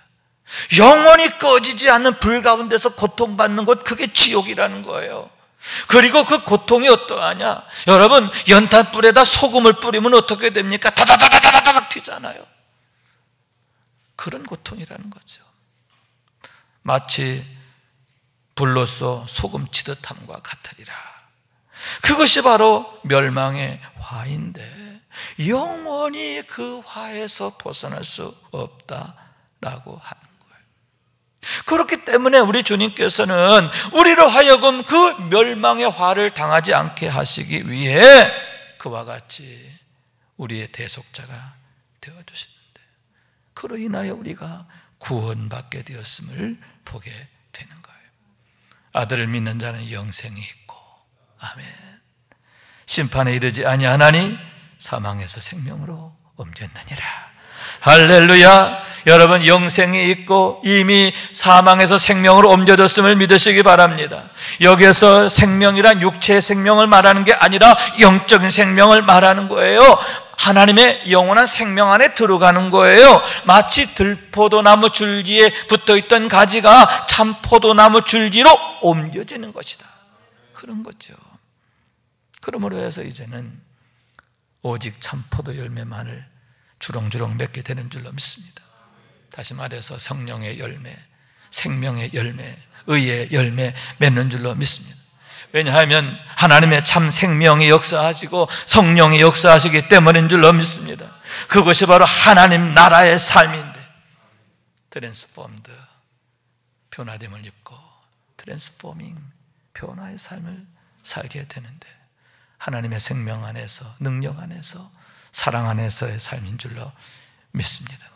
영원히 꺼지지 않는 불 가운데서 고통받는 것, 그게 지옥이라는 거예요. 그리고 그 고통이 어떠하냐? 여러분, 연탄불에다 소금을 뿌리면 어떻게 됩니까? 다다다다다닥 튀잖아요. 그런 고통이라는 거죠. 마치 불로써 소금 치듯 함과 같으리라. 그것이 바로 멸망의 화인데 영원히 그 화에서 벗어날 수 없다라고 하는 거예요. 그렇기 때문에 우리 주님께서는 우리로 하여금 그 멸망의 화를 당하지 않게 하시기 위해 그와 같이 우리의 대속자가 되어주시는데, 그로 인하여 우리가 구원받게 되었음을 보게 되는 거예요. 아들을 믿는 자는 영생이 있고, 아멘, 심판에 이르지 아니하나니 사망에서 생명으로 옮겼느니라. 할렐루야. 여러분, 영생이 있고 이미 사망에서 생명으로 옮겨졌음을 믿으시기 바랍니다. 여기에서 생명이란 육체의 생명을 말하는 게 아니라 영적인 생명을 말하는 거예요. 하나님의 영원한 생명 안에 들어가는 거예요. 마치 들포도나무 줄기에 붙어있던 가지가 참 포도나무 줄기로 옮겨지는 것이다, 그런 거죠. 그러므로 해서 이제는 오직 참 포도 열매만을 주렁주렁 맺게 되는 줄로 믿습니다. 다시 말해서 성령의 열매, 생명의 열매, 의의 열매 맺는 줄로 믿습니다. 왜냐하면 하나님의 참 생명이 역사하시고 성령이 역사하시기 때문인 줄로 믿습니다. 그것이 바로 하나님 나라의 삶인데, 트랜스포임드, 변화됨을 입고 트랜스포밍, 변화의 삶을 살게 되는데, 하나님의 생명 안에서, 능력 안에서, 사랑 안에서의 삶인 줄로 믿습니다.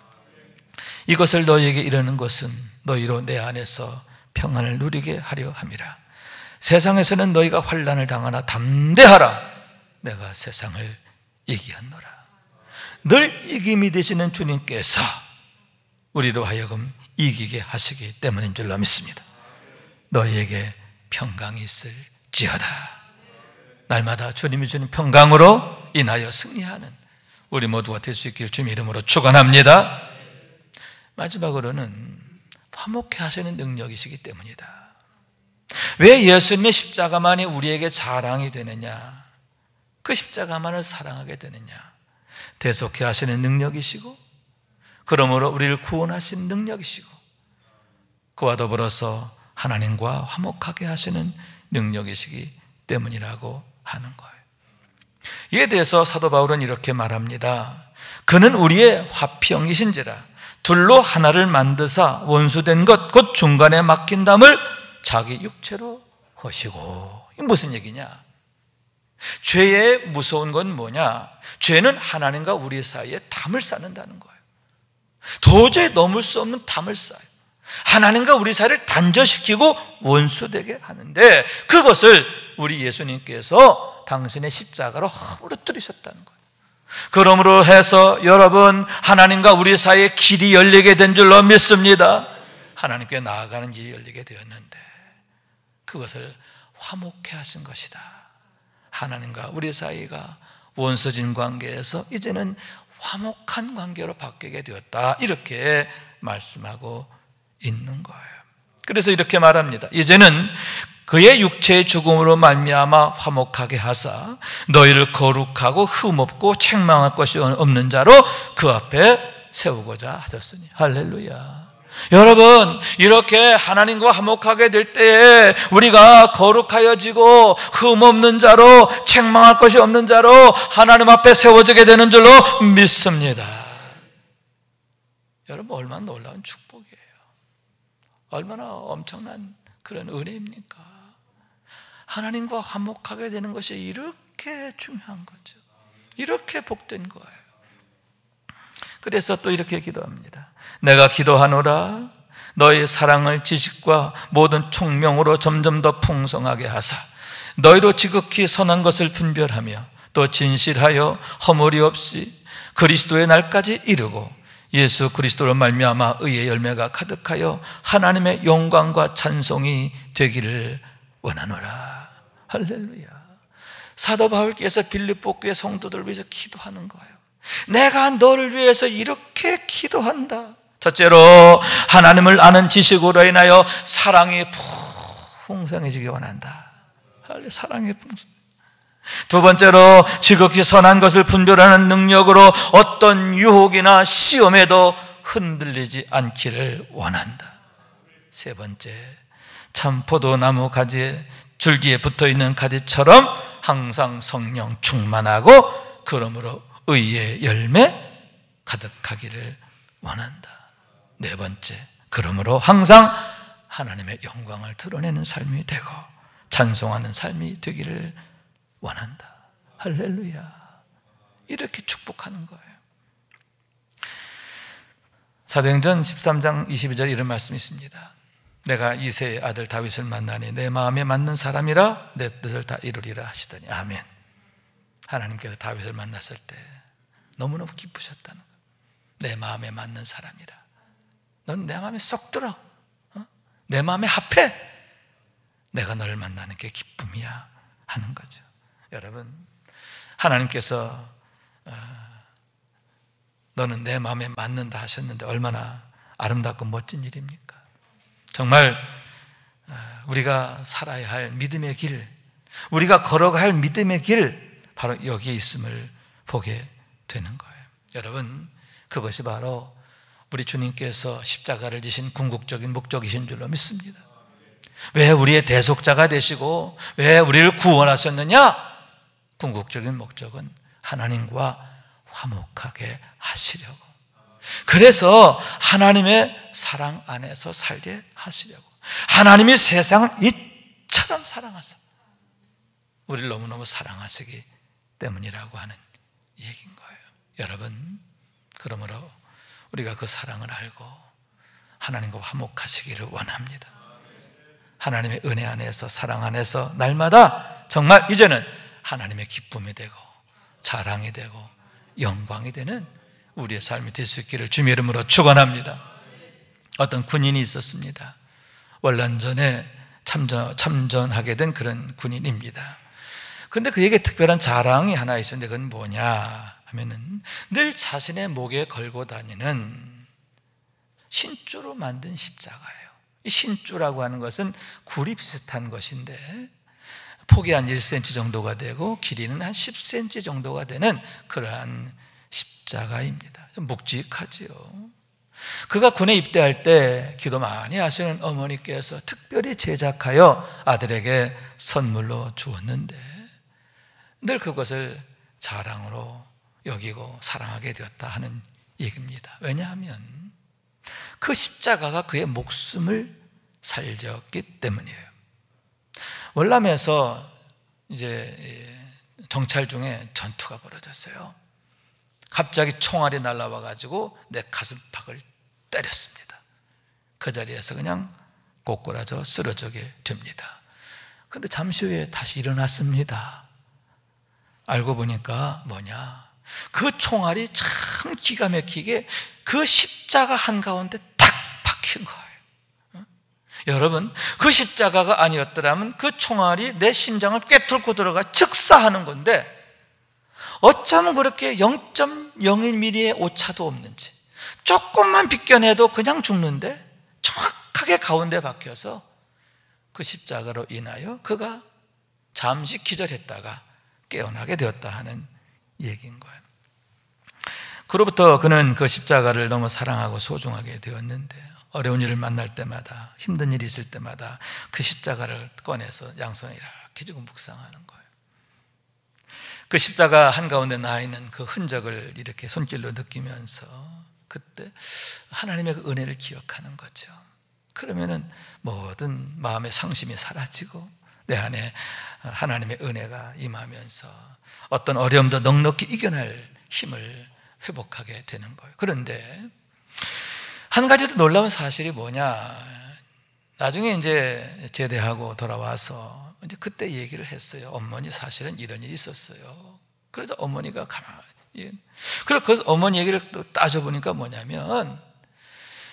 이것을 너희에게 이르는 것은 너희로 내 안에서 평안을 누리게 하려 함이라. 세상에서는 너희가 환난을 당하나 담대하라. 내가 세상을 이기었노라. 늘 이김이 되시는 주님께서 우리로 하여금 이기게 하시기 때문인 줄로 믿습니다. 너희에게 평강이 있을지어다. 날마다 주님이 주는 평강으로 인하여 승리하는 우리 모두가 될 수 있기를 주님 이름으로 축원합니다. 마지막으로는 화목해 하시는 능력이시기 때문이다. 왜 예수님의 십자가만이 우리에게 자랑이 되느냐? 그 십자가만을 사랑하게 되느냐? 대속해 하시는 능력이시고, 그러므로 우리를 구원하시는 능력이시고, 그와 더불어서 하나님과 화목하게 하시는 능력이시기 때문이라고 하는 거예요. 이에 대해서 사도 바울은 이렇게 말합니다. 그는 우리의 화평이신지라 둘로 하나를 만드사 원수된 것 곧 중간에 막힌 담을 자기 육체로 허시고. 이게 무슨 얘기냐? 죄의 무서운 건 뭐냐? 죄는 하나님과 우리 사이에 담을 쌓는다는 거예요. 도저히 넘을 수 없는 담을 쌓아요. 하나님과 우리 사이를 단절시키고 원수되게 하는데, 그것을 우리 예수님께서 당신의 십자가로 허물어뜨리셨다는 거예요. 그러므로 해서 여러분, 하나님과 우리 사이에 길이 열리게 된 줄로 믿습니다. 하나님께 나아가는 길이 열리게 되었는데, 그것을 화목해 하신 것이다. 하나님과 우리 사이가 원수진 관계에서 이제는 화목한 관계로 바뀌게 되었다, 이렇게 말씀하고 있는 거예요. 그래서 이렇게 말합니다. 이제는 그의 육체의 죽음으로 말미암아 화목하게 하사 너희를 거룩하고 흠없고 책망할 것이 없는 자로 그 앞에 세우고자 하셨으니. 할렐루야. 여러분, 이렇게 하나님과 화목하게 될 때에 우리가 거룩하여지고 흠없는 자로, 책망할 것이 없는 자로 하나님 앞에 세워지게 되는 줄로 믿습니다. 여러분, 얼마나 놀라운 축복이에요. 얼마나 엄청난 그런 은혜입니까? 하나님과 화목하게 되는 것이 이렇게 중요한 거죠. 이렇게 복된 거예요. 그래서 또 이렇게 기도합니다. 내가 기도하노라. 너희 사랑을 지식과 모든 총명으로 점점 더 풍성하게 하사 너희로 지극히 선한 것을 분별하며 또 진실하여 허물이 없이 그리스도의 날까지 이르고 예수 그리스도로 말미암아 의의 열매가 가득하여 하나님의 영광과 찬송이 되기를 원하노라. 할렐루야. 사도 바울께서 빌립보 교회 성도들을 위해서 기도하는 거예요. 내가 너를 위해서 이렇게 기도한다. 첫째로 하나님을 아는 지식으로 인하여 사랑이 풍성해지기 원한다. 사랑이 풍성. 두 번째로 지극히 선한 것을 분별하는 능력으로 어떤 유혹이나 시험에도 흔들리지 않기를 원한다. 세 번째, 참 포도나무 가지에 줄기에 붙어있는 가지처럼 항상 성령 충만하고 그러므로 의의 열매 가득하기를 원한다. 네 번째, 그러므로 항상 하나님의 영광을 드러내는 삶이 되고 찬송하는 삶이 되기를 원한다. 할렐루야. 이렇게 축복하는 거예요. 사도행전 13장 22절에 이런 말씀이 있습니다. 내가 이새의 아들 다윗을 만나니 내 마음에 맞는 사람이라 내 뜻을 다 이루리라 하시더니 아멘. 하나님께서 다윗을 만났을 때 너무너무 기쁘셨다는 거예요. 내 마음에 맞는 사람이라. 넌 내 마음에 쏙 들어. 내 마음에 합해. 내가 너를 만나는 게 기쁨이야 하는 거죠. 여러분, 하나님께서 너는 내 마음에 맞는다 하셨는데 얼마나 아름답고 멋진 일입니까? 정말 우리가 살아야 할 믿음의 길, 우리가 걸어가야 할 믿음의 길, 바로 여기에 있음을 보게 되는 거예요. 여러분, 그것이 바로 우리 주님께서 십자가를 지신 궁극적인 목적이신 줄로 믿습니다. 왜 우리의 대속자가 되시고 왜 우리를 구원하셨느냐? 궁극적인 목적은 하나님과 화목하게 하시려고, 그래서 하나님의 사랑 안에서 살게 하시려고, 하나님이 세상을 이처럼 사랑하사 우리를 너무너무 사랑하시기 때문이라고 하는 얘기인 거예요. 여러분, 그러므로 우리가 그 사랑을 알고 하나님과 화목하시기를 원합니다. 하나님의 은혜 안에서, 사랑 안에서 날마다 정말 이제는 하나님의 기쁨이 되고 자랑이 되고 영광이 되는 우리의 삶이 될 수 있기를 주님의 이름으로 축원합니다. 어떤 군인이 있었습니다. 월남전에 참전하게 된 그런 군인입니다. 그런데 그에게 특별한 자랑이 하나 있었는데 그건 뭐냐 하면은 늘 자신의 목에 걸고 다니는 신주로 만든 십자가예요. 이 신주라고 하는 것은 굴이 비슷한 것인데 폭이 한 1cm 정도가 되고 길이는 한 10cm 정도가 되는 그러한 십자가입니다. 좀 묵직하지요. 그가 군에 입대할 때 기도 많이 하시는 어머니께서 특별히 제작하여 아들에게 선물로 주었는데 늘 그것을 자랑으로 여기고 사랑하게 되었다 하는 얘기입니다. 왜냐하면 그 십자가가 그의 목숨을 살렸기 때문이에요. 월남에서 이제 정찰 중에 전투가 벌어졌어요. 갑자기 총알이 날라와 가지고 내 가슴팍을 때렸습니다. 그 자리에서 그냥 꼬꾸라져 쓰러지게 됩니다. 그런데 잠시 후에 다시 일어났습니다. 알고 보니까 뭐냐, 그 총알이 참 기가 막히게 그 십자가 한가운데 탁 박힌 거예요. 여러분, 그 십자가가 아니었더라면 그 총알이 내 심장을 꿰뚫고 들어가 즉사하는 건데 어쩌면 그렇게 0.01mm의 오차도 없는지 조금만 비껴내도 그냥 죽는데 정확하게 가운데 박혀서 그 십자가로 인하여 그가 잠시 기절했다가 깨어나게 되었다 하는 얘기인 거예요. 그로부터 그는 그 십자가를 너무 사랑하고 소중하게 되었는데 어려운 일을 만날 때마다, 힘든 일이 있을 때마다 그 십자가를 꺼내서 양손에 이렇게 지고 묵상하는 거예요. 그 십자가 한가운데 나 있는 그 흔적을 이렇게 손길로 느끼면서 그때 하나님의 그 은혜를 기억하는 거죠. 그러면은 모든 마음의 상심이 사라지고 내 안에 하나님의 은혜가 임하면서 어떤 어려움도 넉넉히 이겨낼 힘을 회복하게 되는 거예요. 그런데 한 가지 더 놀라운 사실이 뭐냐, 나중에 이제 제대하고 돌아와서 이제 그때 얘기를 했어요. 어머니, 사실은 이런 일이 있었어요. 그래서 어머니가 가만히 그래서 그 어머니 얘기를 또 따져보니까 뭐냐면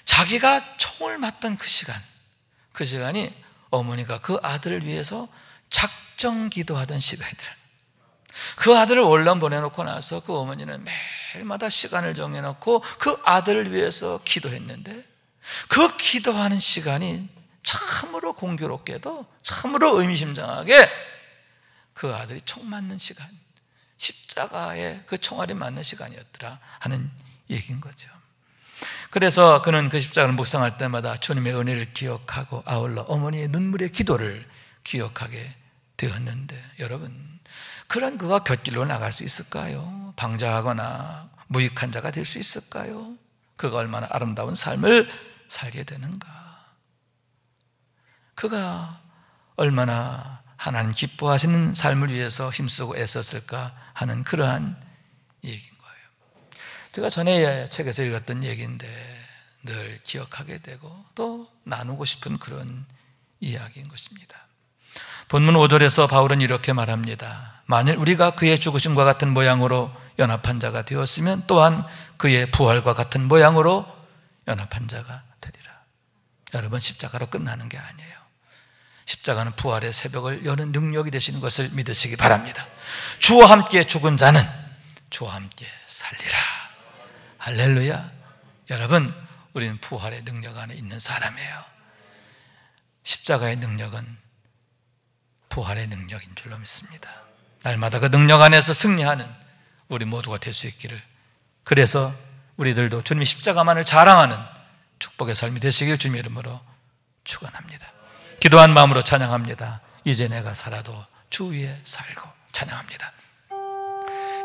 자기가 총을 맞던 그 시간이 어머니가 그 아들을 위해서 작정 기도하던 시간이더라. 그 아들을 원룸 보내놓고 나서 그 어머니는 매일마다 시간을 정해놓고 그 아들을 위해서 기도했는데 그 기도하는 시간이 참으로 공교롭게도 참으로 의미심장하게 그 아들이 총 맞는 시간, 십자가에 그 총알이 맞는 시간이었더라 하는 얘기인 거죠. 그래서 그는 그 십자가를 묵상할 때마다 주님의 은혜를 기억하고 아울러 어머니의 눈물의 기도를 기억하게 되었는데, 여러분, 그런 그가 곁길로 나갈 수 있을까요? 방자하거나 무익한 자가 될 수 있을까요? 그가 얼마나 아름다운 삶을 살게 되는가? 그가 얼마나 하나님 기뻐하시는 삶을 위해서 힘쓰고 애썼을까 하는 그러한 얘기인 거예요. 제가 전에 책에서 읽었던 얘기인데 늘 기억하게 되고 또 나누고 싶은 그런 이야기인 것입니다. 본문 5절에서 바울은 이렇게 말합니다. 만일 우리가 그의 죽으심과 같은 모양으로 연합한 자가 되었으면 또한 그의 부활과 같은 모양으로 연합한 자가 되리라. 여러분, 십자가로 끝나는 게 아니에요. 십자가는 부활의 새벽을 여는 능력이 되시는 것을 믿으시기 바랍니다. 주와 함께 죽은 자는 주와 함께 살리라. 할렐루야. 여러분, 우리는 부활의 능력 안에 있는 사람이에요. 십자가의 능력은 부활의 능력인 줄로 믿습니다. 날마다 그 능력 안에서 승리하는 우리 모두가 될 수 있기를, 그래서 우리들도 주님의 십자가만을 자랑하는 축복의 삶이 되시길 주님의 이름으로 축원합니다. 기도한 마음으로 찬양합니다. 이제 내가 살아도 주 위에 살고 찬양합니다.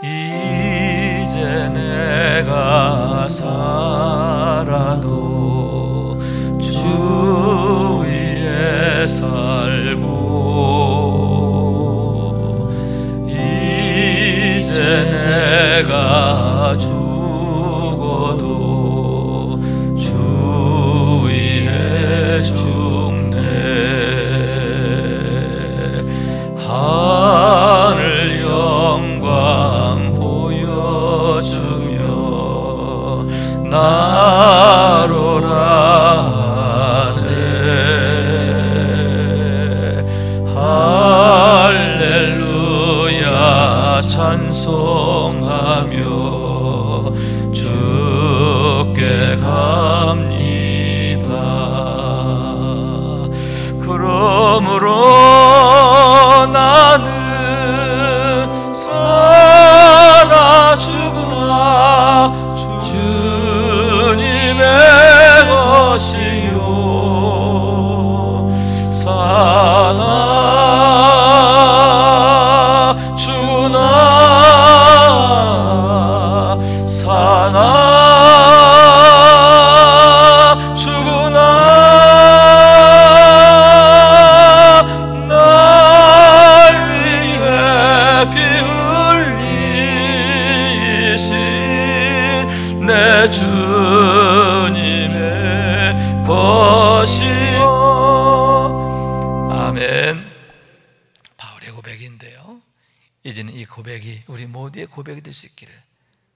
이제 내가 살아도 주 위에 살고 이제 내가 죽어도 주 위에 죽네. 하늘 영광 보여주며 나로라 하네. 할렐루야 찬송하며 주께 갑니다. 그러므로 나는 살아 죽으나 주님의 것이요 사나 죽으나 사나 죽으나 날 위해 피 흘리신 내 주님의 것이요. 아멘. 바울의 고백인데요, 이제는 이 고백이 우리 모두의 고백이 될 수 있기를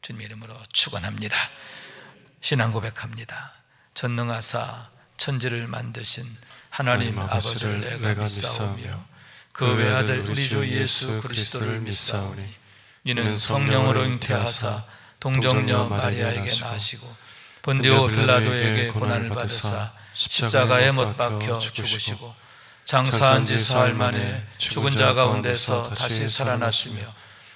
주님 이름으로 축원합니다. 신앙 고백합니다. 전능하사 천지를 만드신 하나님 아버지를 내가 믿사오며 그 외아들 우리 주 예수 그리스도를 믿사오니 이는 성령으로 잉태하사 동정녀 마리아에게 나시고 본디오 빌라도에게 고난을 받으사 십자가에 못 박혀 죽으시고 장사한 지 사흘 만에 죽은 자 가운데서 다시 살아나시며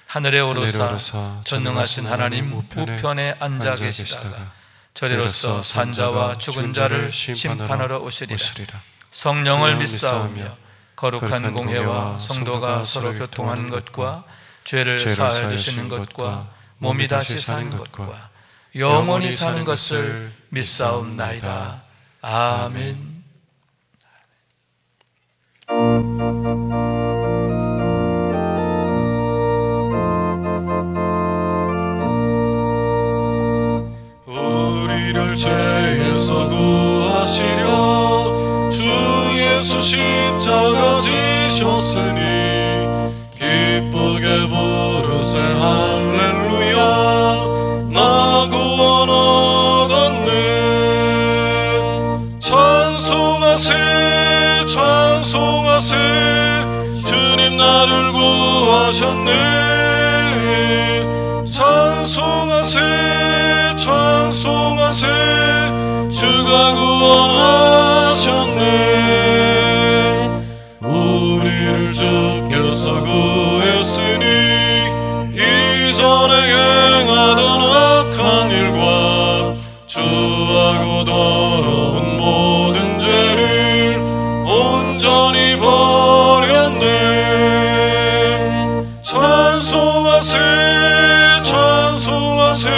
하늘에 오르사 전능하신 하나님 우편에 앉아 계시다가 저리로서 산자와 죽은 자를 심판하러 오시리라. 성령을 믿사오며 거룩한 공회와 성도가 서로 교통하는 것과 죄를 사하여 주시는 것과 몸이 다시 사는 것과 영원히 사는 것을 믿사옵나이다. 아멘. 우리를 죄에서 구하시려 주 예수 십자가 지셨으니 기쁘게 부르세 할렐루야. 구하셨네. 찬송하세 찬송하세 주가 구원하셨네. 우리를 주께서 구했으니 이전에 행하던 악한 일과 주하고 더러운 모든 죄를 온전히 버렸네. 찬송하세 찬송하세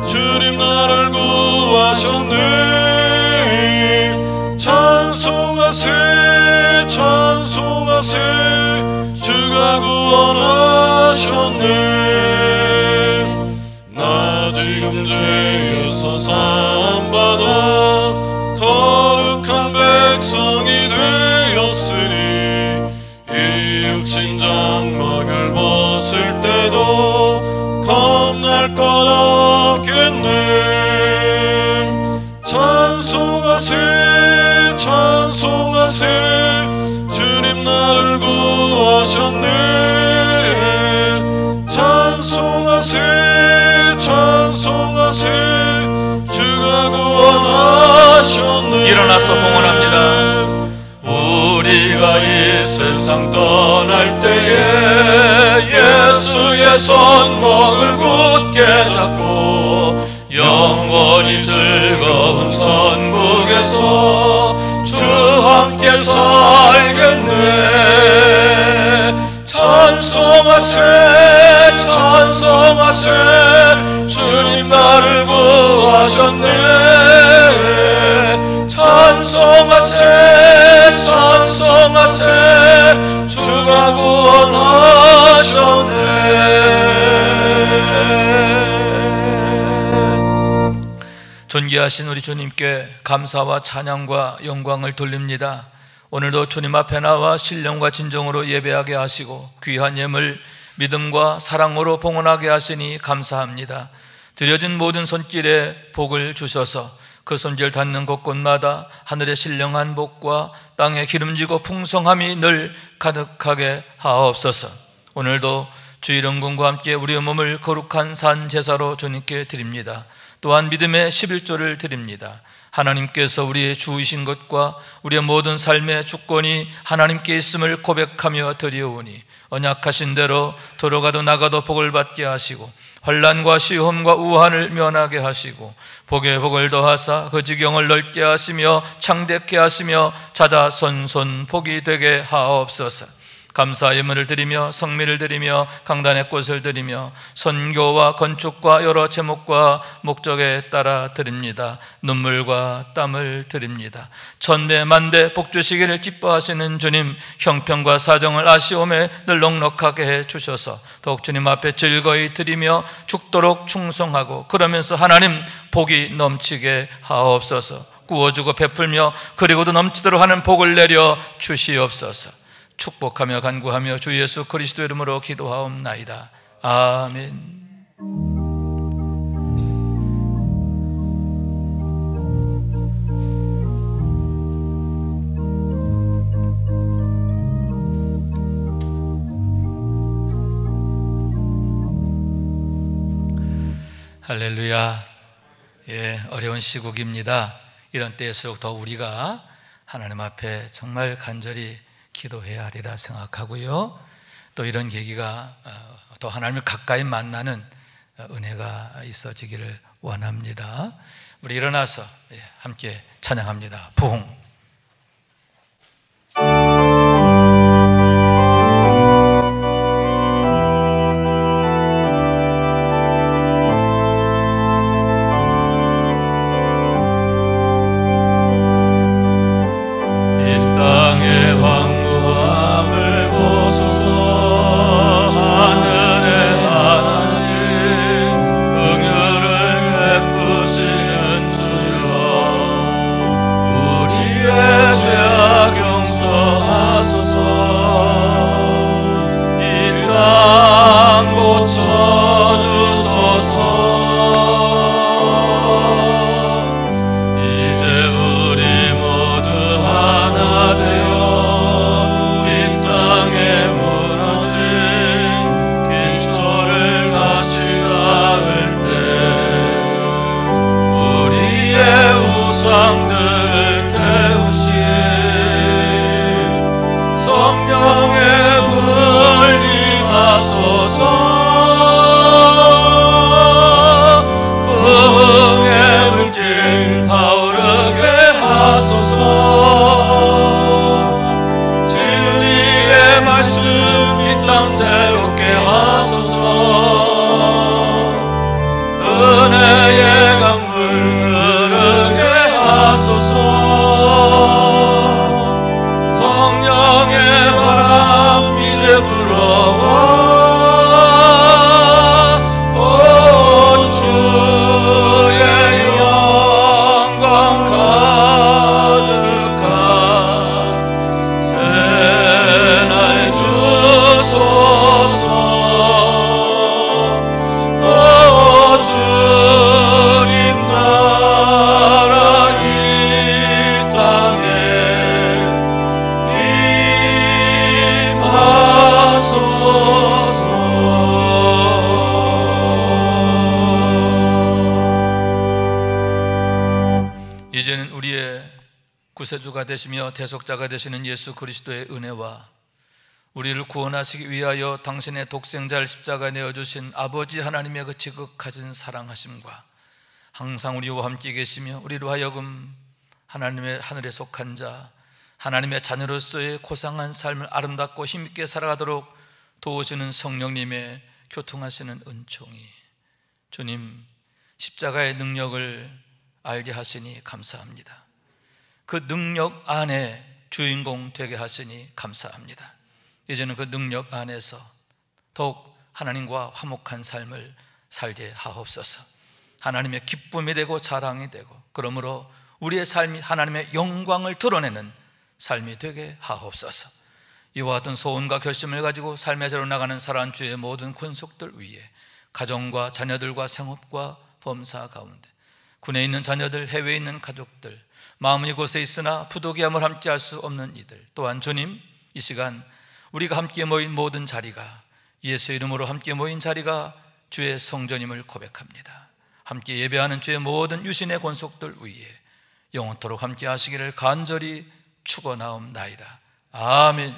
주님 나를 구하셨네. 찬송하세 찬송하세 주가 구원하셨네. 나 지금 죄에서 사함받아 거룩한 백성이 되었으니 이 육신 장막을 벗을 때도 겁날 것 없겠네. 찬송하세 찬송하세 주님 나를 구하셨네. 찬송하세 찬송하세 주가 구원하셨네. 일어나서 봉헌합니다. 우리가 이 세상 떠날 때에 예수의 손목을 굳게 잡고 영원히 즐거운 천국에서 주 함께 살겠네. 찬송하세 찬송하세 주님 나를 구하셨네. 찬송하세 찬송하세 주가 구원하셨네. 존귀하신 우리 주님께 감사와 찬양과 영광을 돌립니다. 오늘도 주님 앞에 나와 신령과 진정으로 예배하게 하시고 귀한 예물 믿음과 사랑으로 봉헌하게 하시니 감사합니다. 드려진 모든 손길에 복을 주셔서 그 손질 닿는 곳곳마다 하늘의 신령한 복과 땅의 기름지고 풍성함이 늘 가득하게 하옵소서. 오늘도 주일원군과 함께 우리의 몸을 거룩한 산 제사로 주님께 드립니다. 또한 믿음의 11조를 드립니다. 하나님께서 우리의 주이신 것과 우리의 모든 삶의 주권이 하나님께 있음을 고백하며 드리오니 언약하신 대로 들어가도 나가도 복을 받게 하시고 환난과 시험과 우환을 면하게 하시고 복에 복을 더하사 그 지경을 넓게 하시며 창대케 하시며 자자손손 복이 되게 하옵소서. 감사 예물을 드리며 성미를 드리며 강단의 꽃을 드리며 선교와 건축과 여러 제목과 목적에 따라 드립니다. 눈물과 땀을 드립니다. 천배 만배 복 주시기를 기뻐하시는 주님, 형편과 사정을 아시오매 늘 넉넉하게 해주셔서 더욱 주님 앞에 즐거이 드리며 죽도록 충성하고 그러면서 하나님 복이 넘치게 하옵소서. 구워주고 베풀며 그리고도 넘치도록 하는 복을 내려 주시옵소서. 축복하며 간구하며 주 예수 그리스도 이름으로 기도하옵나이다. 아멘. 할렐루야. 예, 어려운 시국입니다. 이런 때일수록 더 우리가 하나님 앞에 정말 간절히 기도해야 하리라 생각하고요. 또 이런 계기가 더 하나님을 가까이 만나는 은혜가 있어지기를 원합니다. 우리 일어나서 함께 찬양합니다. 부흥. 우리 우상들을 태우신 성령의 불 임하소서. 풍의 불길 타오르게 하소서. 진리의 말씀 이 땅 새롭게 하소서. 은혜의 강물 흐르게 하소서. 성령의 바람 이제 불어와. 오 주의 영광 가득한 새날 주소서. 주님 나라 이 땅에 임하소서. 이제는 우리의 구세주가 되시며 대속자가 되시는 예수 그리스도의 은혜와 우리를 구원하시기 위하여 당신의 독생자를 십자가에 내어주신 아버지 하나님의 그 지극하신 사랑하심과 항상 우리와 함께 계시며 우리로 하여금 하나님의 하늘에 속한 자, 하나님의 자녀로서의 고상한 삶을 아름답고 힘있게 살아가도록 도우시는 성령님의 교통하시는 은총이, 주님 십자가의 능력을 알게 하시니 감사합니다. 그 능력 안에 주인공 되게 하시니 감사합니다. 이제는 그 능력 안에서 더욱 하나님과 화목한 삶을 살게 하옵소서. 하나님의 기쁨이 되고 자랑이 되고, 그러므로 우리의 삶이 하나님의 영광을 드러내는 삶이 되게 하옵소서. 이와 같은 소원과 결심을 가지고 삶의 자로 나가는 사랑하는 주의 모든 권속들 위에 가정과 자녀들과 생업과 범사 가운데, 군에 있는 자녀들, 해외에 있는 가족들, 마음은 이곳에 있으나 부득이함을 함께 할 수 없는 이들, 또한 주님 이 시간 우리가 함께 모인 모든 자리가, 예수의 이름으로 함께 모인 자리가 주의 성전임을 고백합니다. 함께 예배하는 주의 모든 유신의 권속들 위에 영원토록 함께 하시기를 간절히 축원하옵나이다. 아멘.